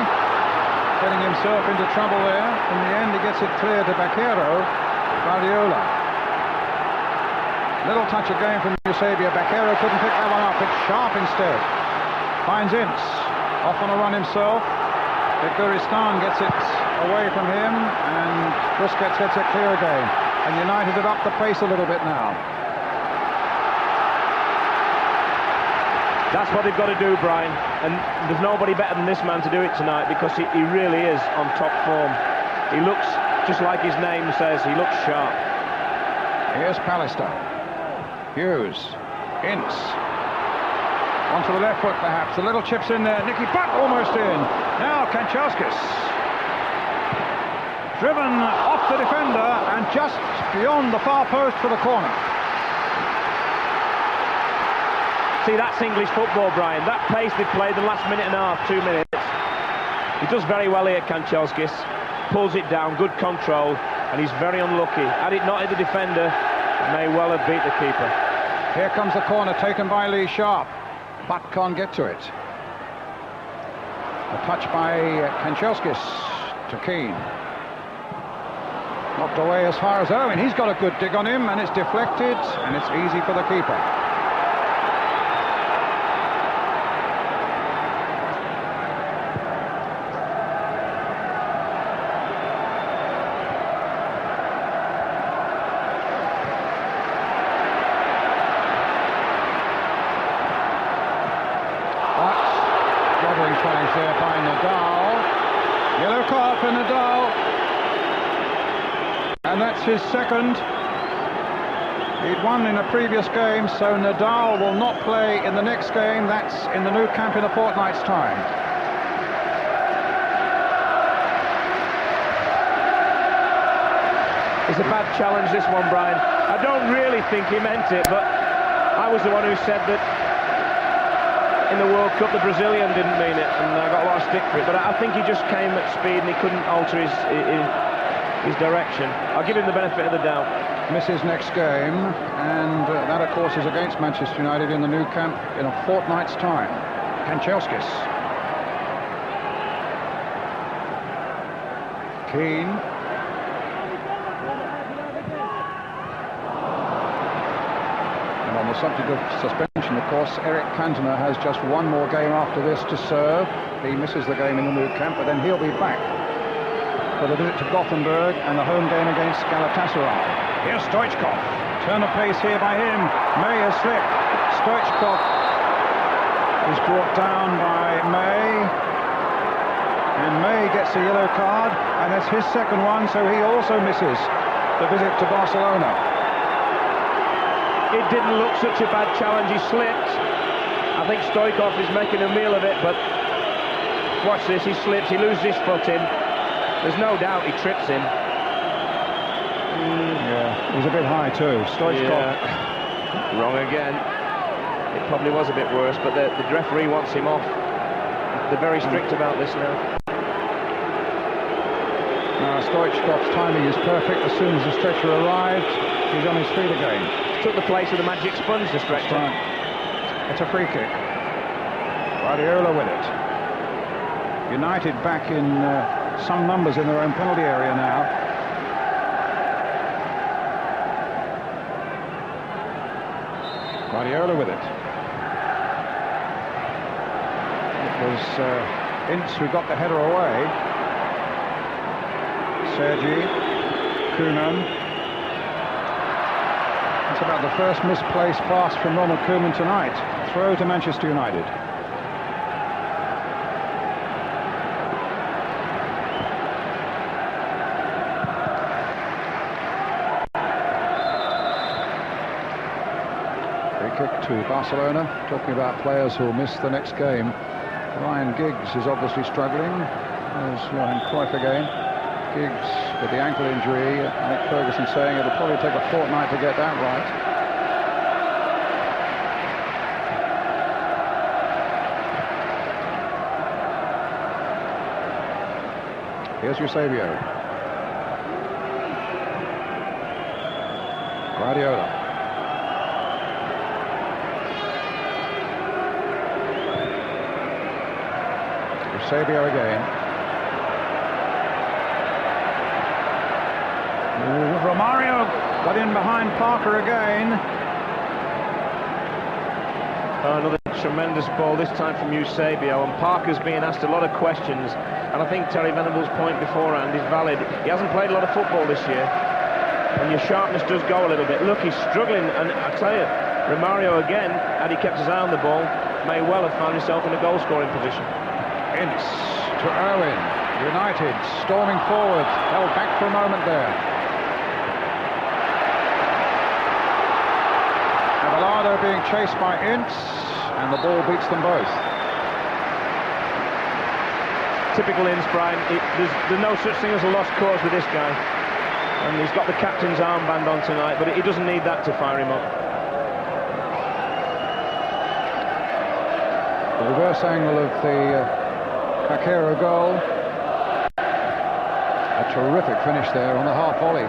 getting himself into trouble there. In the end, he gets it clear to Bakero. Guardiola. Little touch again from Eusebio. Bakero couldn't pick that one up. It's Sharp instead. Finds Ince. Off on a run himself. Guristan gets it away from him, and Busquets gets it clear again. And United have upped the pace a little bit now. That's what they've got to do, Brian, and there's nobody better than this man to do it tonight, because he really is on top form. He looks, just like his name says, he looks sharp. Here's Pallister. Hughes. Ince. Onto the left foot perhaps. A little chips in there. Nicky Butt almost in. Now Craciunescu. Driven off the defender and just beyond the far post for the corner. See, that's English football, Brian. That pace they played the last minute and a half, 2 minutes. He does very well here, Craciunescu. Pulls it down, good control, and he's very unlucky. Had it not hit the defender, it may well have beat the keeper. Here comes the corner taken by Lee Sharp, but can't get to it. A touch by Craciunescu to Keane. Knocked away as far as Owen. He's got a good dig on him, and it's deflected, and it's easy for the keeper. Challenge there by Nadal. Yellow card for Nadal. And that's his second. He'd won in a previous game, so Nadal will not play in the next game. That's in the Nou Camp in a fortnight's time. It's a bad challenge, this one, Brian. I don't really think he meant it, but I was the one who said that in the World Cup the Brazilian didn't mean it, and I got a lot of stick for it, but I think he just came at speed and he couldn't alter his direction. I'll give him the benefit of the doubt. Misses next game, and that of course is against Manchester United in the Nou Camp in a fortnight's time. Craciunescu. Keane. And on the subject of suspension, of course, Eric Cantona has just one more game after this to serve. He misses the game in the Nou Camp, but then he'll be back for the visit to Gothenburg and the home game against Galatasaray. Here's Stoichkov. Turn of pace here by him. May has slipped. Stoichkov is brought down by May. And May gets a yellow card, and that's his second one, so he also misses the visit to Barcelona. It didn't look such a bad challenge. He slipped. I think Stoichkov is making a meal of it, but watch this. He slips. He loses his foot in. There's no doubt he trips him. Yeah, it was a bit high too. Stoichkov. Yeah. Wrong again. It probably was a bit worse, but the referee wants him off. They're very strict about this now. Now Stoichkov's timing is perfect. As soon as the stretcher arrived, he's on his feet again. Took the place of the magic sponge, the stretcher. Right. It's a free kick. Guardiola with it. United back in some numbers in their own penalty area now. Guardiola with it. It was Ince who got the header away. Sergi, Koeman. That's about the first misplaced pass from Ronald Koeman tonight. Throw to Manchester United. Kick to Barcelona. Talking about players who'll miss the next game. Ryan Giggs is obviously struggling. There's Johan Cruyff again. Giggs with the ankle injury. Nick Ferguson saying it'll probably take a fortnight to get that right. Here's Eusebio. Guardiola. Eusebio again. Romario got in behind Parker again. Another tremendous ball, this time from Eusebio, and Parker's being asked a lot of questions, and I think Terry Venable's point beforehand is valid. He hasn't played a lot of football this year, and your sharpness does go a little bit. Look, he's struggling, and I tell you, Romario again, had he kept his eye on the ball, may well have found himself in a goal-scoring position. Ince to Owen. United storming forward, held back for a moment there. Abelardo being chased by Ince, and the ball beats them both. Typical Ince, Brian. There's no such thing as a lost cause with this guy. And he's got the captain's armband on tonight, but he doesn't need that to fire him up. The reverse angle of the Craciunescu goal. A terrific finish there on the half volley.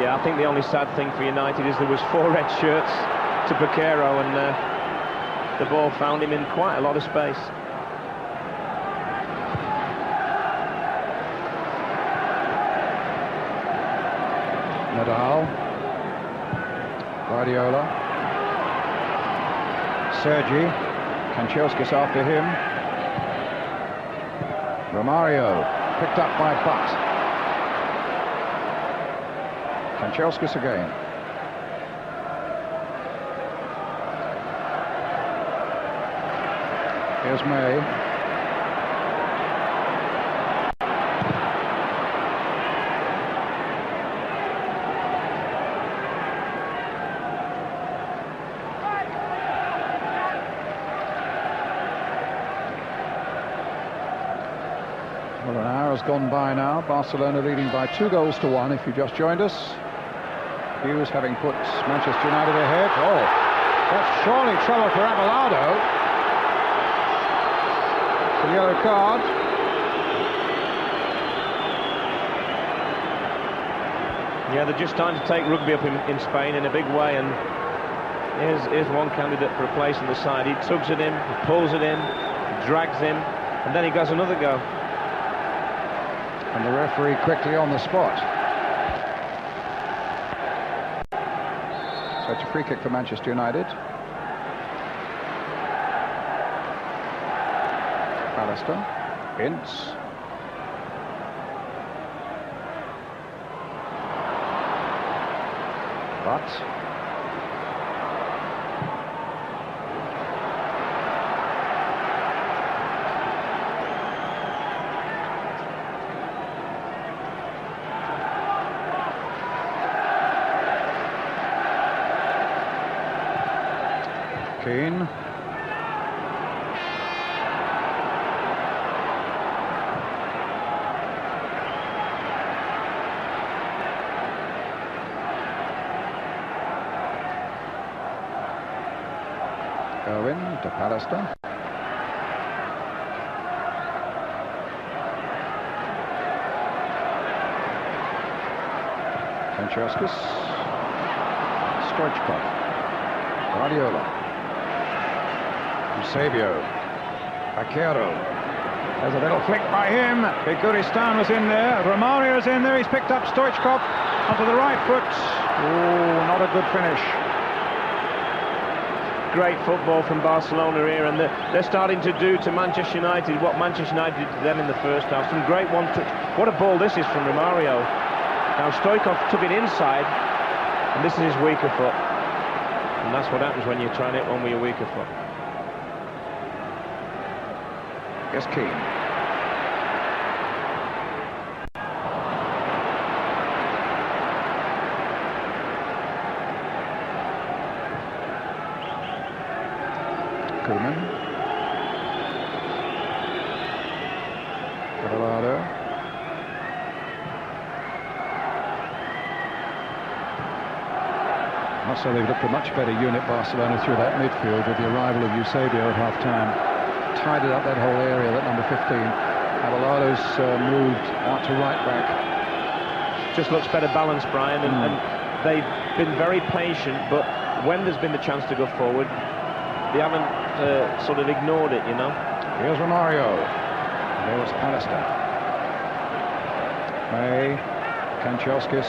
Yeah, I think the only sad thing for United is there was 4 red shirts to Craciunescu, and the ball found him in quite a lot of space. Nadal, Guardiola, Sergi, Craciunescu after him, Romario, picked up by Butt. Craciunescu again. Here's May. Well, an hour has gone by now. Barcelona leading by 2-1 if you just joined us. Hughes having put Manchester United ahead. Oh, that's surely trouble for Abelardo. It's a yellow card. Yeah, they're just starting to take rugby up in Spain in a big way, and here's one candidate for a place on the side. He tugs at him, he pulls at him, he drags him, and then he goes another go. And the referee quickly on the spot. So it's a free kick for Manchester United. Alistair, Ince. But Keane. Owen to Pallister. Craciunescu. Stoichkov. Guardiola. Eusebio. Vaquero. There's a little flick by him. Biguristan was in there. Romario's in there. He's picked up Stoichkov onto the right foot. Oh, not a good finish. Great football from Barcelona here, and they're starting to do to Manchester United what Manchester United did to them in the first half. Some great one-touch. What a ball this is from Romario. Now Stoichkov took it inside, and this is his weaker foot. And that's what happens when you try and hit one with your weaker foot. Yes, Keane. Koeman. Abelardo. I must say they've looked a much better unit, Barcelona, through that midfield with the arrival of Eusebio at half-time. Tidied up that whole area, that number 15. Abelardo's moved out to right back. Just looks better balanced, Brian, and they've been very patient, but when there's been the chance to go forward, they haven't sort of ignored it, you know. Here's Romario. There was Pallister. May. Craciunescu.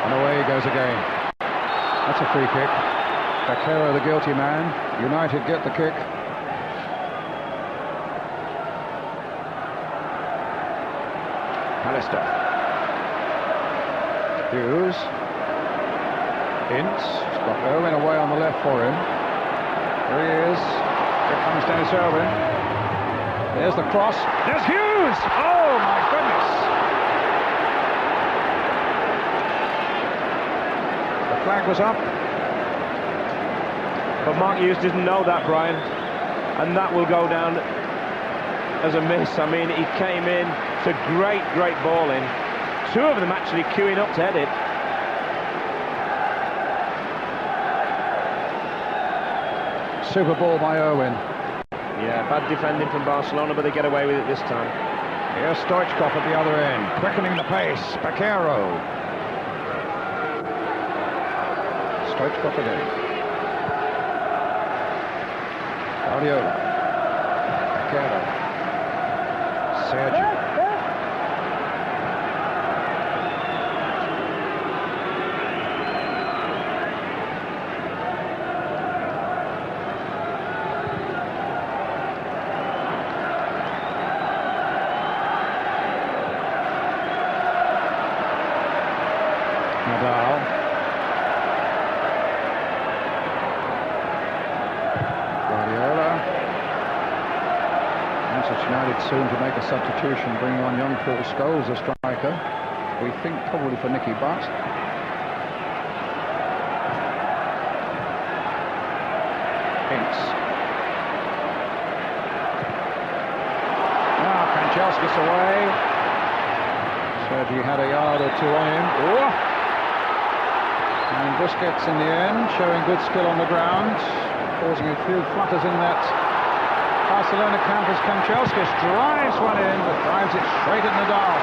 And away he goes again. That's a free kick. Vaquero, the guilty man. United get the kick. Pallister. Hughes. Ince. He's got Owen away on the left for him. There he is. Here comes Dennis Owen. There's the cross. There's Hughes! Oh my goodness! The flag was up. But Mark Hughes didn't know that, Brian. And that will go down as a miss. I mean, he came in to great ball in. Two of them actually queuing up to head it. super ball by Irwin. Yeah, bad defending from Barcelona, but they get away with it this time. Here's Stoichkov at the other end, quickening the pace. Baquero. Stoichkov again. Guardiola. Baquero. Sergio. Soon to make a substitution, bringing on young Paul Scholes, a striker. We think probably for Nicky Butt. Hinks. Now Craciunescu away. Said he had a yard or two on him. Oh! And Busquets in the end, showing good skill on the ground, causing a few flutters in that Barcelona camp as Craciunescu drives one in, but drives it straight at Nadal.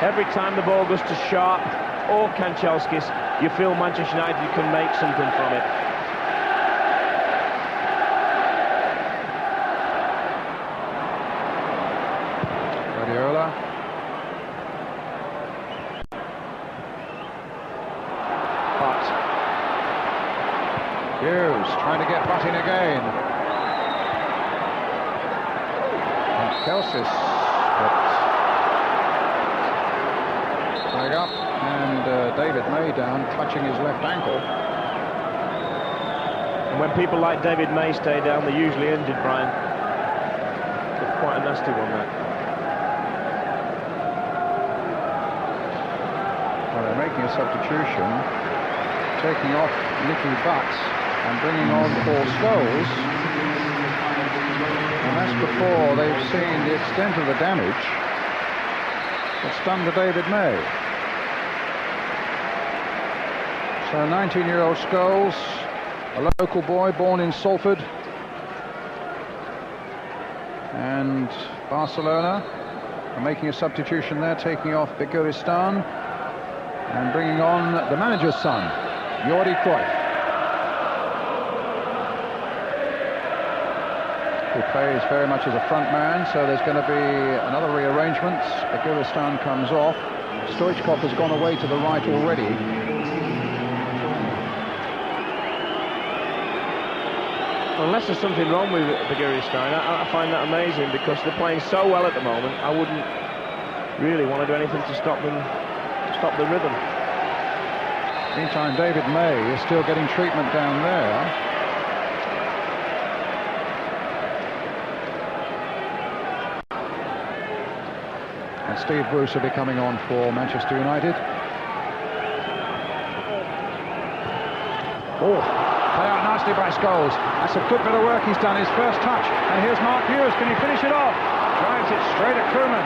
Every time the ball goes to Sharp or Craciunescu, you feel Manchester United can make something from it. Guardiola. Hughes trying to get Butt in again. And Kelsis leg up, and David May down, clutching his left ankle. And when people like David May stay down, they're usually injured, Brian. It's quite a nasty one, that. Well, they're making a substitution, taking off Nicky Butt and bringing on Paul Scholes, and that's before they've seen the extent of the damage that's done to David May. So 19-year-old Scholes, a local boy born in Salford, and Barcelona are making a substitution there, taking off Beguristan and bringing on the manager's son, Jordi Cruyff, who plays very much as a front man, so there's going to be another rearrangement. Beguristan comes off. Stoichkov has gone away to the right already. Unless there's something wrong with Beguristan, I find that amazing, because they're playing so well at the moment. I wouldn't really want to do anything to stop them, to stop the rhythm. Meantime, David May is still getting treatment down there. And Steve Bruce will be coming on for Manchester United. Oh, play out nicely by Scholes. That's a good bit of work he's done, his first touch. And here's Mark Hughes, can he finish it off? Drives it straight at Koeman.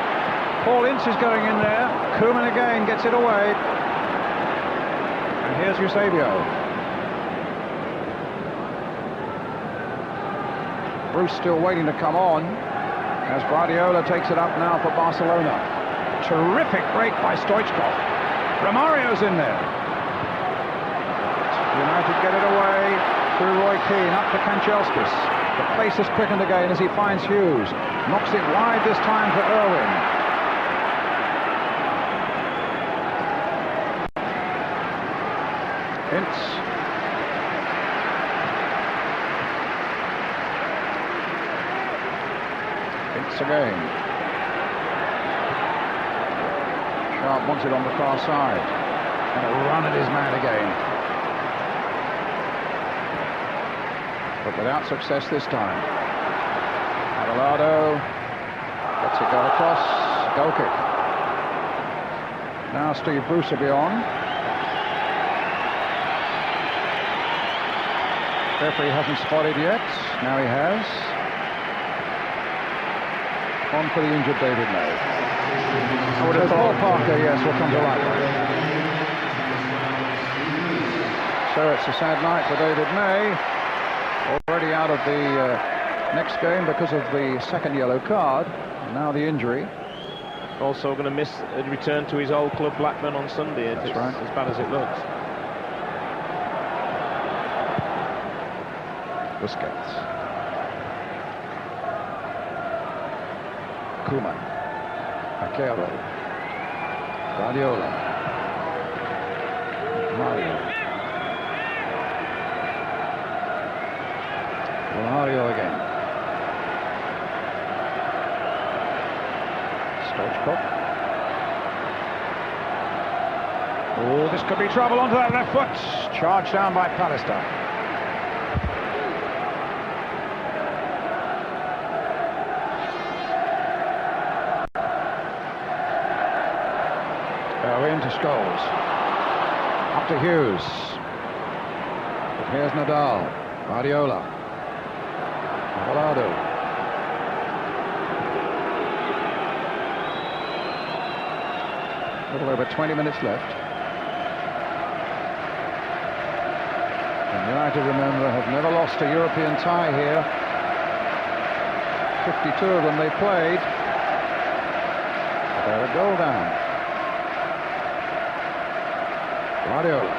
Paul Ince is going in there. Koeman again gets it away. And here's Eusebio. Bruce still waiting to come on, as Guardiola takes it up now for Barcelona. Terrific break by Stoichkov. Romario's in there. United get it away through Roy Keane, up to Craciunescu. The pace is quickened again as he finds Hughes. Knocks it wide this time for Irwin. Hints. Hints again. Sharp wants it on the far side. And a run at his man again. But without success this time. Abelardo lets it go across. Goal kick. Now Steve Bruce will be on. Referee hasn't spotted yet. Now he has. On for the injured David May. I would have thought Parker, yes, will come to life. So it's a sad night for David May, already out of the next game because of the second yellow card, and now the injury. Also going to miss a return to his old club Blackburn on Sunday. That's right. As bad as it looks. Busquets. Koeman. Vaquero. Guardiola. Mario. Mario again. Stoichkov. Oh, this could be trouble onto that left foot. Charged down by Pallister. To Scholes, up to Hughes, but here's Nadal, Guardiola, Abelardo, a little over 20 minutes left. And United, remember, have never lost a European tie here. 52 of them they played. They're a goal down. Guardiola.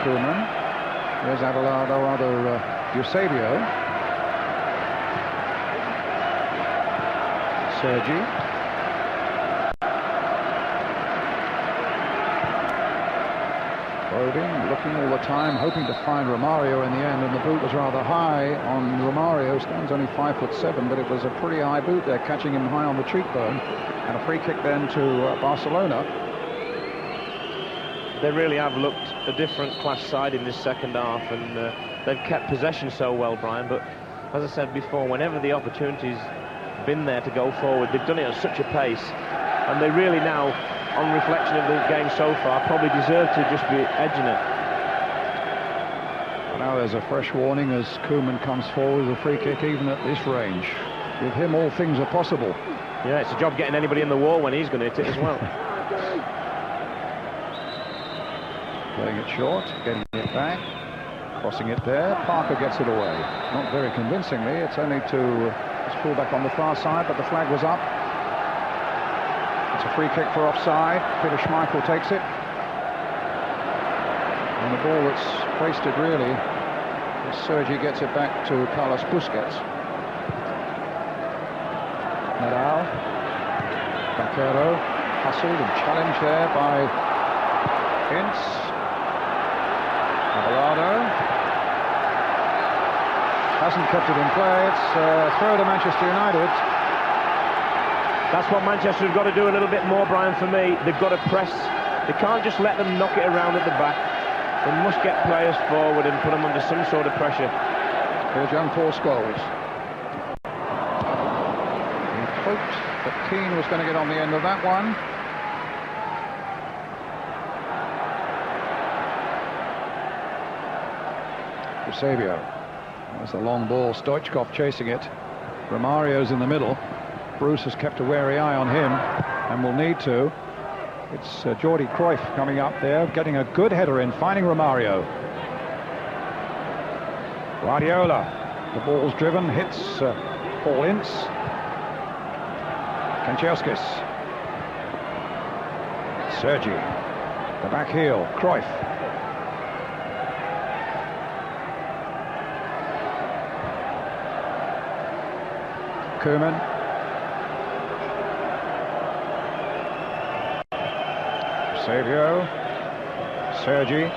Koeman. Here's Abelardo, Eusebio. Sergi. Probing, looking all the time, hoping to find Romario in the end, and the boot was rather high on Romario. Stands only 5'7", but it was a pretty high boot there, catching him high on the cheekbone. And a free kick then to Barcelona. They really have looked a different class side in this second half, and they've kept possession so well, Brian. But as I said before, whenever the opportunity's been there to go forward, they've done it at such a pace, and they really now, on reflection of the game so far, probably deserve to just be edging it. Now there's a fresh warning as Koeman comes forward with a free kick even at this range. With him, all things are possible. Yeah, it's a job getting anybody in the wall when he's going to hit it as well. Playing it short, getting it back, crossing it there. Parker gets it away. Not very convincingly. It's only to his fullback on the far side, but the flag was up. It's a free kick for offside. Peter Schmeichel takes it. And the ball that's wasted really, as Sergi gets it back to Carlos Busquets. Nadal, Vaquero, hustled and challenged there by Ince. Abelardo hasn't kept it in play. It's a throw to Manchester United. That's what Manchester have got to do a little bit more, Brian, for me. They've got to press. They can't just let them knock it around at the back. They must get players forward and put them under some sort of pressure. Here's young Paul Scholes. Hoped that Keane was going to get on the end of that one. Eusebio. There's the long ball. Stoichkov chasing it. Romario's in the middle. Bruce has kept a wary eye on him and will need to. It's Jordi Cruyff coming up there, getting a good header in, finding Romario. Guardiola. The ball's driven, hits Paul Ince. Craciunescu. Sergi. The back heel. Cruyff. Koeman. Savio. Sergi.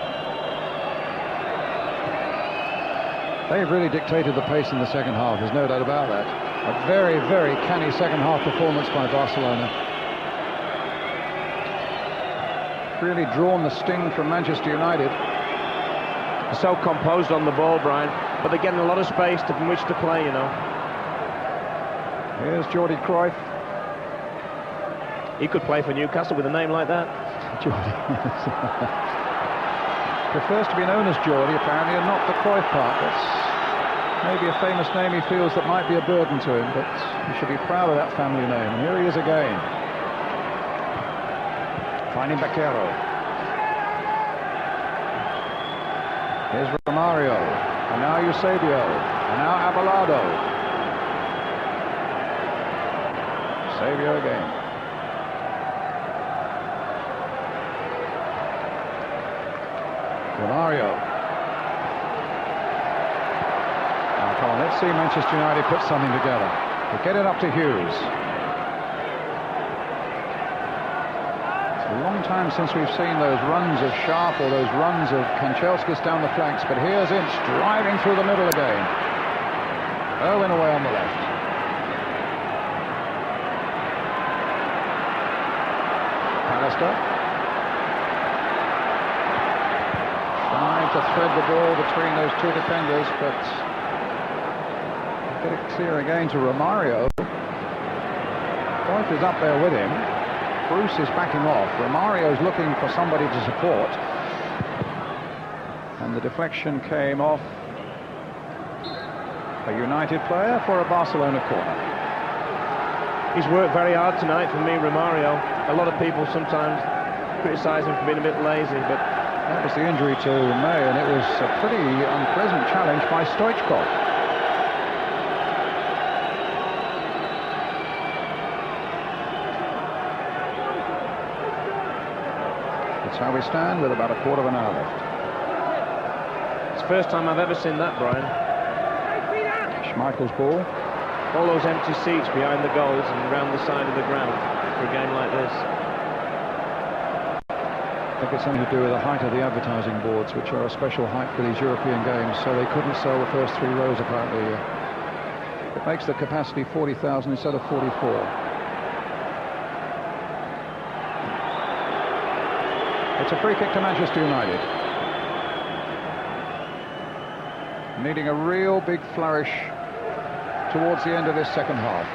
They've really dictated the pace in the second half, there's no doubt about that. A very, very canny second half performance by Barcelona. Really drawn the sting from Manchester United. So composed on the ball, Brian, but they're getting a lot of space from which to play, you know. Here's Jordi Cruyff. He could play for Newcastle with a name like that. Jordi. Prefers to be known as Jordi, apparently, and not the Cruyff part. That's maybe a famous name he feels that might be a burden to him, but he should be proud of that family name. And here he is again. finding Baquero. Here's Romario, and now Eusebio, and now Abelardo. Eusebio again. Romario. Now come on, let's see Manchester United put something together. We'll get it up to Hughes. A long time since we've seen those runs of Sharp or those runs of Craciunescu down the flanks, but here's Ince driving through the middle again. Owen away on the left. Pallister trying to thread the ball between those two defenders, but get it clear again to Romario. Cruyff is up there with him. Bruce is backing off. Romario's looking for somebody to support. And the deflection came off a United player for a Barcelona corner. He's worked very hard tonight for me, Romario. A lot of people sometimes criticise him for being a bit lazy, but that was the injury to May, and it was a pretty unpleasant challenge by Stoichkov. How we stand with about a quarter of an hour left. It's the first time I've ever seen that, Brian. Schmeichel's ball. All those empty seats behind the goals and around the side of the ground for a game like this. I think it's something to do with the height of the advertising boards, which are a special height for these European games, so they couldn't sell the first 3 rows apparently. It makes the capacity 40,000 instead of 44. It's a free kick to Manchester United. Needing a real big flourish towards the end of this second half.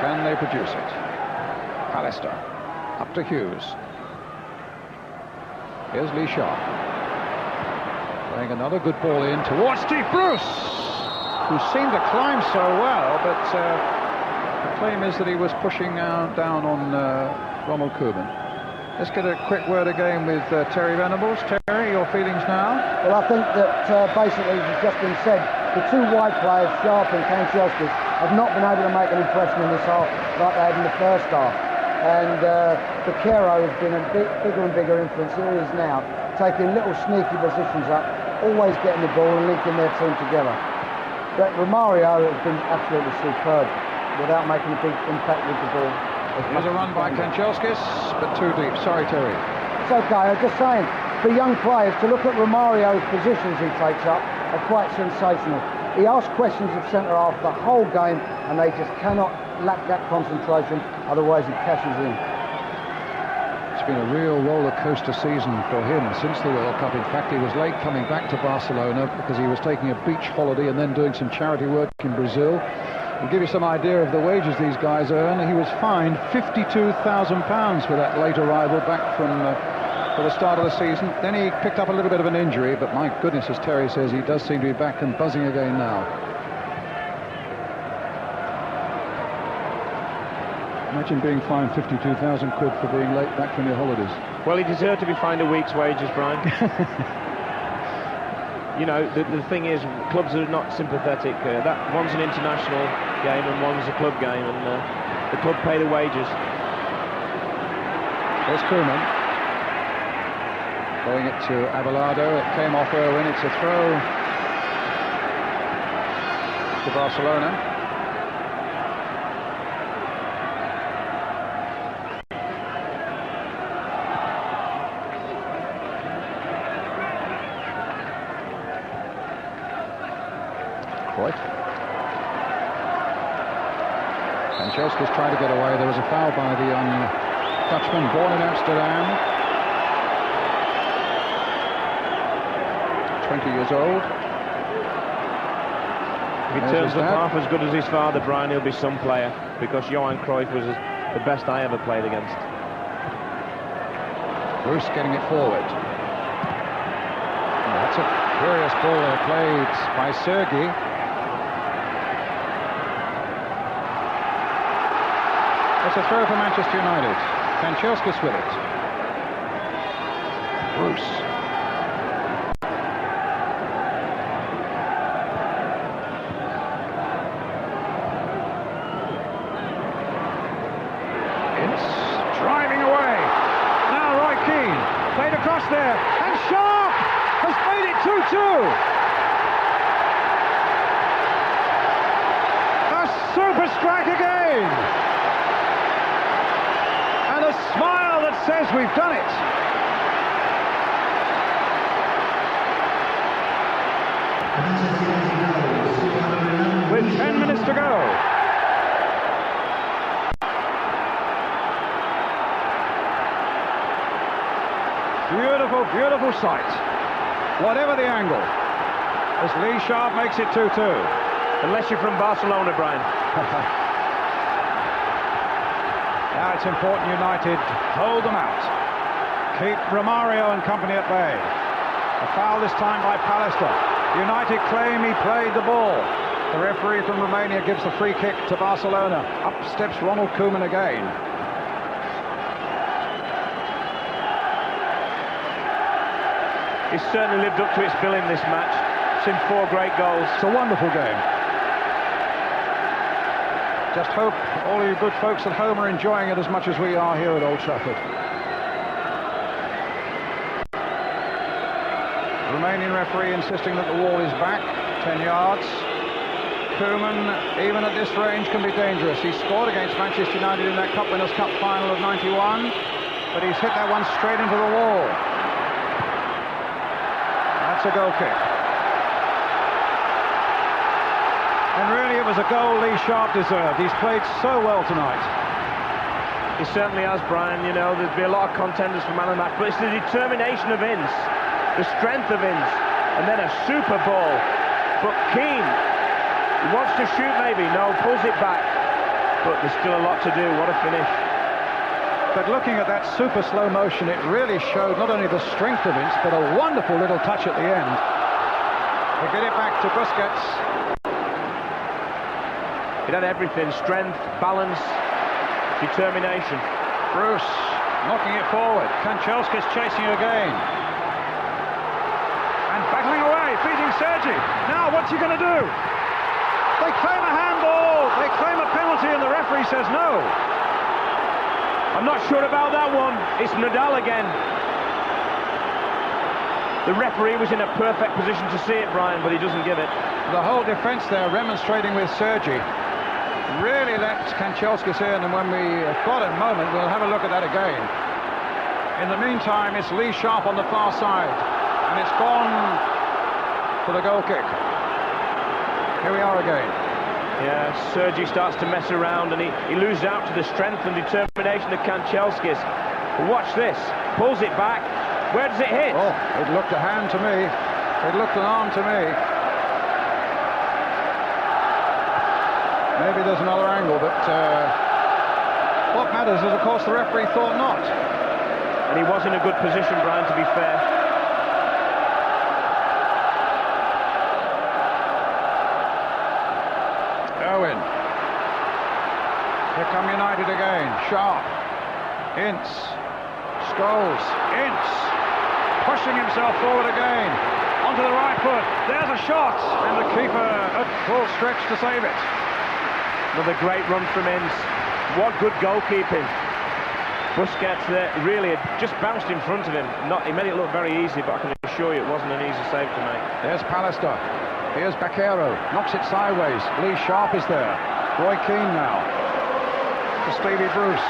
Can they produce it? Pallister. Up to Hughes. Here's Lee Sharp. Playing another good ball in towards Steve Bruce, who seemed to climb so well, but the claim is that he was pushing down on Ronald Koeman. Let's get a quick word again with Terry Venables. Terry, your feelings now? Well, I think that basically, as has just been said, the two wide players, Sharp and Craciunescu, have not been able to make an impression in this half like they had in the first half. And Baquero has been a bigger and bigger influence. Here he is now, taking little sneaky positions up, always getting the ball and linking their team together. But Romario has been absolutely superb, without making a big impact with the ball. There's a run by Craciunescu, but too deep. Sorry, Terry. It's okay. I'm just saying, for young players to look at Romario's positions he takes up are quite sensational. He asks questions of centre-half the whole game, and they just cannot lack that concentration, otherwise he cashes in. It's been a real roller coaster season for him since the World Cup. In fact, he was late coming back to Barcelona because he was taking a beach holiday and then doing some charity work in Brazil. To give you some idea of the wages these guys earn, he was fined £52,000 for that late arrival back from for the start of the season. Then he picked up a little bit of an injury, but my goodness, as Terry says, he does seem to be back and buzzing again now. Imagine being fined £52,000 for being late back from your holidays. Well, he deserved to be fined a week's wages, Brian. You know, the thing is, clubs are not sympathetic. That one's an international game and one's a club game, and the club pay the wages. There's Koeman. Throwing it to Abelardo. It came off Irwin. It's a throw to Barcelona. Craciunescu's trying to get away. There was a foul by the Dutchman, born in Amsterdam. 20 years old. If he turns up half as good as his father, Brian, he'll be some player, because Johan Cruyff was the best I ever played against. Bruce getting it forward. Oh, that's a curious ball there played by Sergei. Yes, a throw for Manchester United. Craciunescu with it. Bruce. It's driving away. Now Roy Keane played across there, and Sharp has made it 2-2. A super strike again. And a smile that says we've done it. With 10 minutes to go. Beautiful, beautiful sight. Whatever the angle. As Lee Sharp makes it 2-2. Unless you're from Barcelona, Brian. Now it's important United hold them out. Keep Romario and company at bay. A foul this time by Pallister. United claim he played the ball. The referee from Romania gives the free kick to Barcelona. Up steps Ronald Koeman again. He's certainly lived up to its bill in this match. Seen 4 great goals. It's a wonderful game. Just hope all you good folks at home are enjoying it as much as we are here at Old Trafford. Romanian referee insisting that the wall is back 10 yards. Koeman, even at this range, can be dangerous. He scored against Manchester United in that Cup Winners' Cup final of '91, but he's hit that one straight into the wall. That's a goal kick. And really it was a goal Lee Sharp deserved. He's played so well tonight. He certainly has, Brian. You know, there'd be a lot of contenders for man of the match, but it's the determination of Ince, the strength of Ince, and then a super ball. But Keane, he wants to shoot maybe, no, pulls it back. But there's still a lot to do. What a finish. But looking at that super slow motion, it really showed not only the strength of Ince, but a wonderful little touch at the end. They get it back to Busquets. It had everything: strength, balance, determination. Bruce knocking it forward. Craciunescu's chasing again. And battling away, beating Sergi. Now what's he going to do? They claim a handball, they claim a penalty, and the referee says no. I'm not sure about that one. It's Nadal again. The referee was in a perfect position to see it, Brian, but he doesn't give it. The whole defence there remonstrating with Sergi. Really let Craciunescu in, and when we've got a moment, we'll have a look at that again. In the meantime, it's Lee Sharp on the far side, and it's gone for the goal kick. Here we are again. Yeah, Sergi starts to mess around, and he loses out to the strength and determination of Craciunescu. But watch this, pulls it back. Where does it hit? Oh, it looked a hand to me. It looked an arm to me. Maybe there's another angle, but what matters is, of course, the referee thought not. And he was in a good position, Brian, to be fair. Owen. Here come United again. Sharp. Ince. Scholes. Ince. Pushing himself forward again. Onto the right foot. There's a shot. And the keeper at full stretch to save it. Another great run from Ince. What good goalkeeping. Busquets there really just bounced in front of him. He made it look very easy, but I can assure you it wasn't an easy save to make. There's Pallister. Here's Baquero. Knocks it sideways. Lee Sharp is there. Roy Keane now. To Stevie Bruce.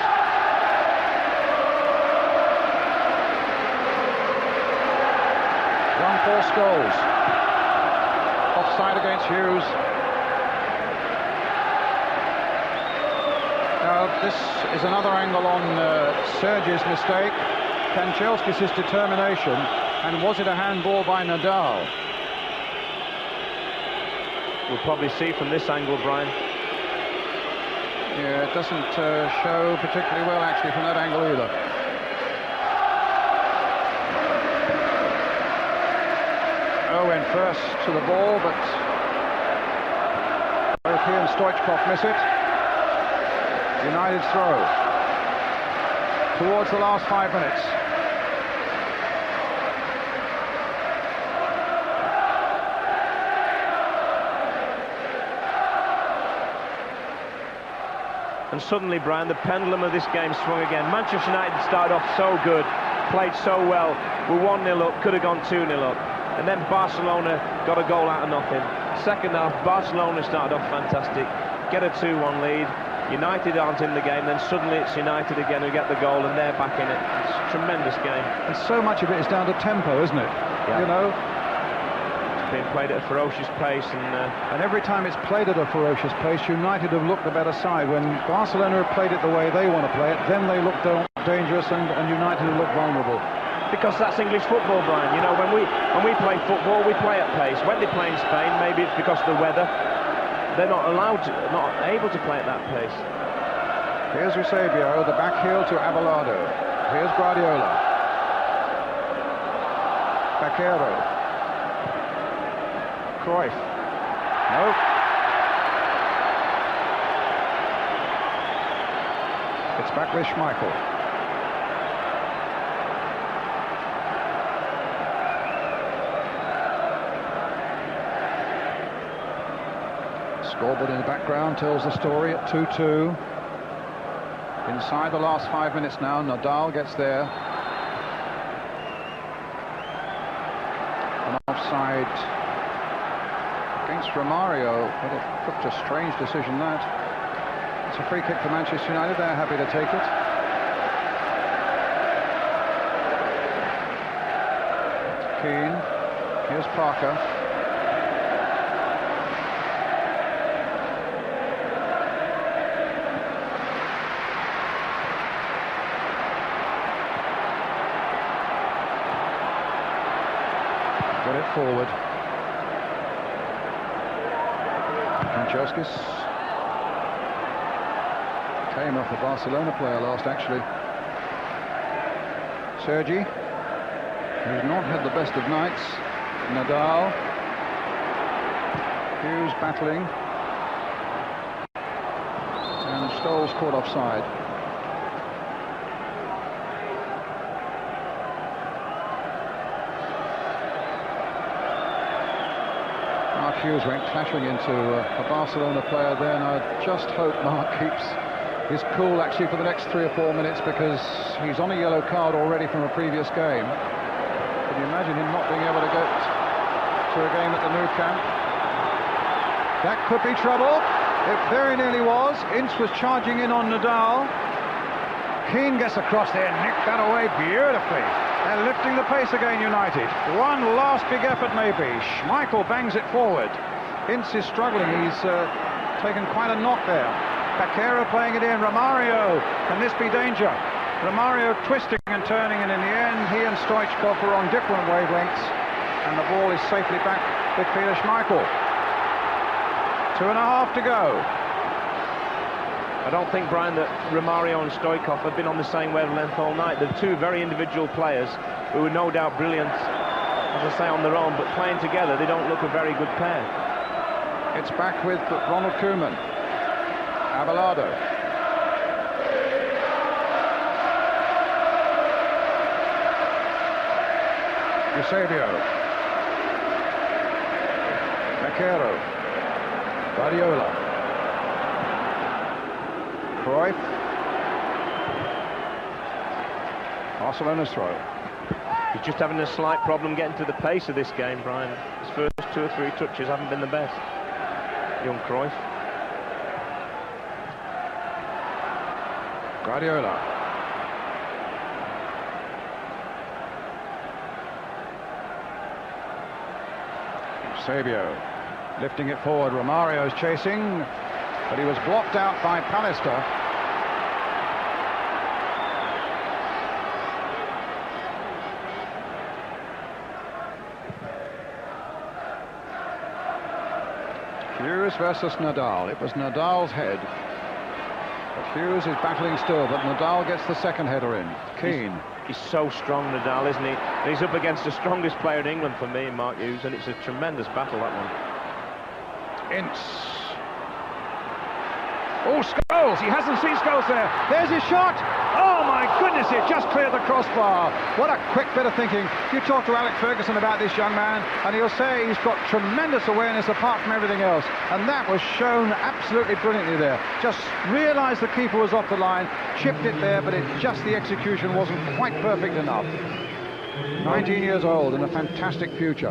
One for Scholes. Offside against Hughes. Now, this is another angle on Sergi's mistake. Craciunescu's determination. And was it a handball by Nadal? We'll probably see from this angle, Brian. Yeah, it doesn't show particularly well, actually, from that angle either. Owen first to the ball, but European Stoichkov miss it. United's throw towards the last 5 minutes. And suddenly, Brian, the pendulum of this game swung again. Manchester United started off so good, played so well, were 1-0 up, could have gone 2-0 up. And then Barcelona got a goal out of nothing. Second half, Barcelona started off fantastic, get a 2-1 lead. United aren't in the game, then suddenly it's United again who get the goal, and they're back in it. It's a tremendous game. And so much of it is down to tempo, isn't it? Yeah. You know, being played at a ferocious pace, and every time it's played at a ferocious pace, United have looked the better side. When Barcelona have played it the way they want to play it, then they look dangerous, and United have looked vulnerable. Because that's English football, Brian. You know, when we play football, we play at pace. When they play in Spain, maybe it's because of the weather, they're not able to play at that pace. Here's Eusebio, the back heel to Abelardo. Here's Guardiola. Bakero. Cruyff. No. It's back with Schmeichel. Scoreboard in the background tells the story at 2-2. Inside the last 5 minutes now, Nadal gets there. An offside against Romario, but it took a strange decision that. It's a free kick for Manchester United, they're happy to take it. Keane, here's Parker. Got it forward. Craciunescu came off the Barcelona player last, actually. Sergi, who's not had the best of nights. Nadal. Hughes battling. And Stoll's caught offside. Hughes went clattering into a Barcelona player there, and I just hope Mark keeps his cool actually for the next 3 or 4 minutes, because he's on a yellow card already from a previous game. Can you imagine him not being able to get to a game at the Nou Camp? That could be trouble. It very nearly was. Ince was charging in on Nadal. Keane gets across there, nicked that away beautifully. They're lifting the pace again, United. One last big effort, maybe. Schmeichel bangs it forward. Ince is struggling. He's taken quite a knock there. Bakero playing it in. Romario. Can this be danger? Romario twisting and turning, and in the end, he and Stoichkov are on different wavelengths, and the ball is safely back with Peter Schmeichel. 2.5 to go. I don't think, Brian, that Romario and Stoichkov have been on the same wavelength all night. They're two very individual players who are no doubt brilliant, as I say, on their own, but playing together, they don't look a very good pair. It's back with Ronald Koeman. Abelardo. Eusebio. Bakero. Guardiola. Cruyff. Barcelona's throw. He's just having a slight problem getting to the pace of this game, Brian. His first 2 or 3 touches haven't been the best. Young Cruyff. Guardiola. Eusebio lifting it forward. Romario's chasing, but he was blocked out by Pallister. Hughes versus Nadal. It was Nadal's head. But Hughes is battling still, but Nadal gets the second header in. Keane. He's so strong, Nadal, isn't he? And he's up against the strongest player in England for me, Mark Hughes, and it's a tremendous battle, that one. Ince. Oh, Scholes, he hasn't seen Scholes there. There's his shot. Oh my goodness, it just cleared the crossbar. What a quick bit of thinking. You talk to Alex Ferguson about this young man and he'll say he's got tremendous awareness apart from everything else. And that was shown absolutely brilliantly there. Just realised the keeper was off the line, chipped it there, but the execution wasn't quite perfect enough. 19 years old and a fantastic future.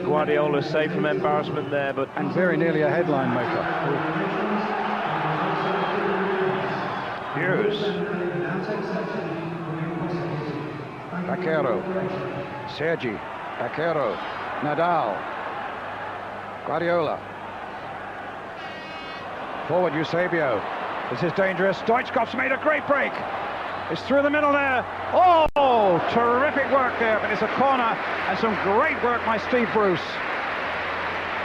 Guardiola saved from embarrassment there, but... And very nearly a headline maker. Hughes. Baquero. Sergi. Baquero. Nadal. Guardiola. Forward Eusebio. This is dangerous. Stoichkov's made a great break. It's through the middle there. Oh, terrific work there, but it's a corner and some great work by Steve Bruce.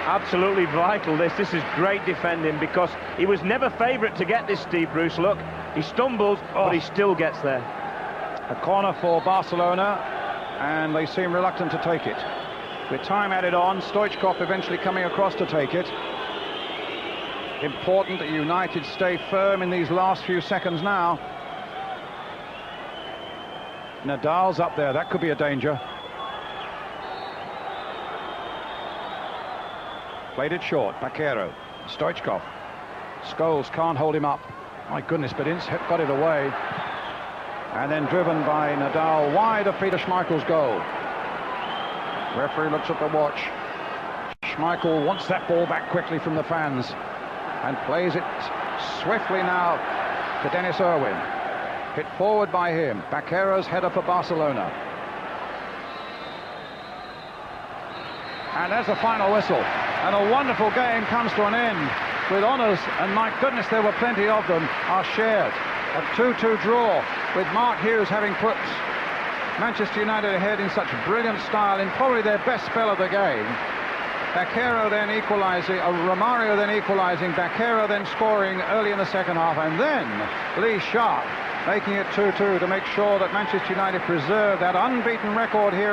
Absolutely vital this is great defending, because he was never favourite to get this, Steve Bruce. Look, he stumbles, but he still gets there. A corner for Barcelona, and they seem reluctant to take it. With time added on, Stoichkov eventually coming across to take it. Important that United stay firm in these last few seconds now. Nadal's up there, that could be a danger. Played it short, Baquero, Stoichkov. Scholes can't hold him up. My goodness, but Ince got it away. And then driven by Nadal wide of Peter Schmeichel's goal. Referee looks at the watch. Schmeichel wants that ball back quickly from the fans and plays it swiftly now to Dennis Irwin. Hit forward by him. Baquero's header for Barcelona. And there's the final whistle. And a wonderful game comes to an end with honours, and my goodness, there were plenty of them, are shared. A 2-2 draw with Mark Hughes having put Manchester United ahead in such brilliant style in probably their best spell of the game. Baquero then equalising, Romario then equalising, Baquero then scoring early in the second half, and then Lee Sharp making it 2-2 to make sure that Manchester United preserve that unbeaten record here.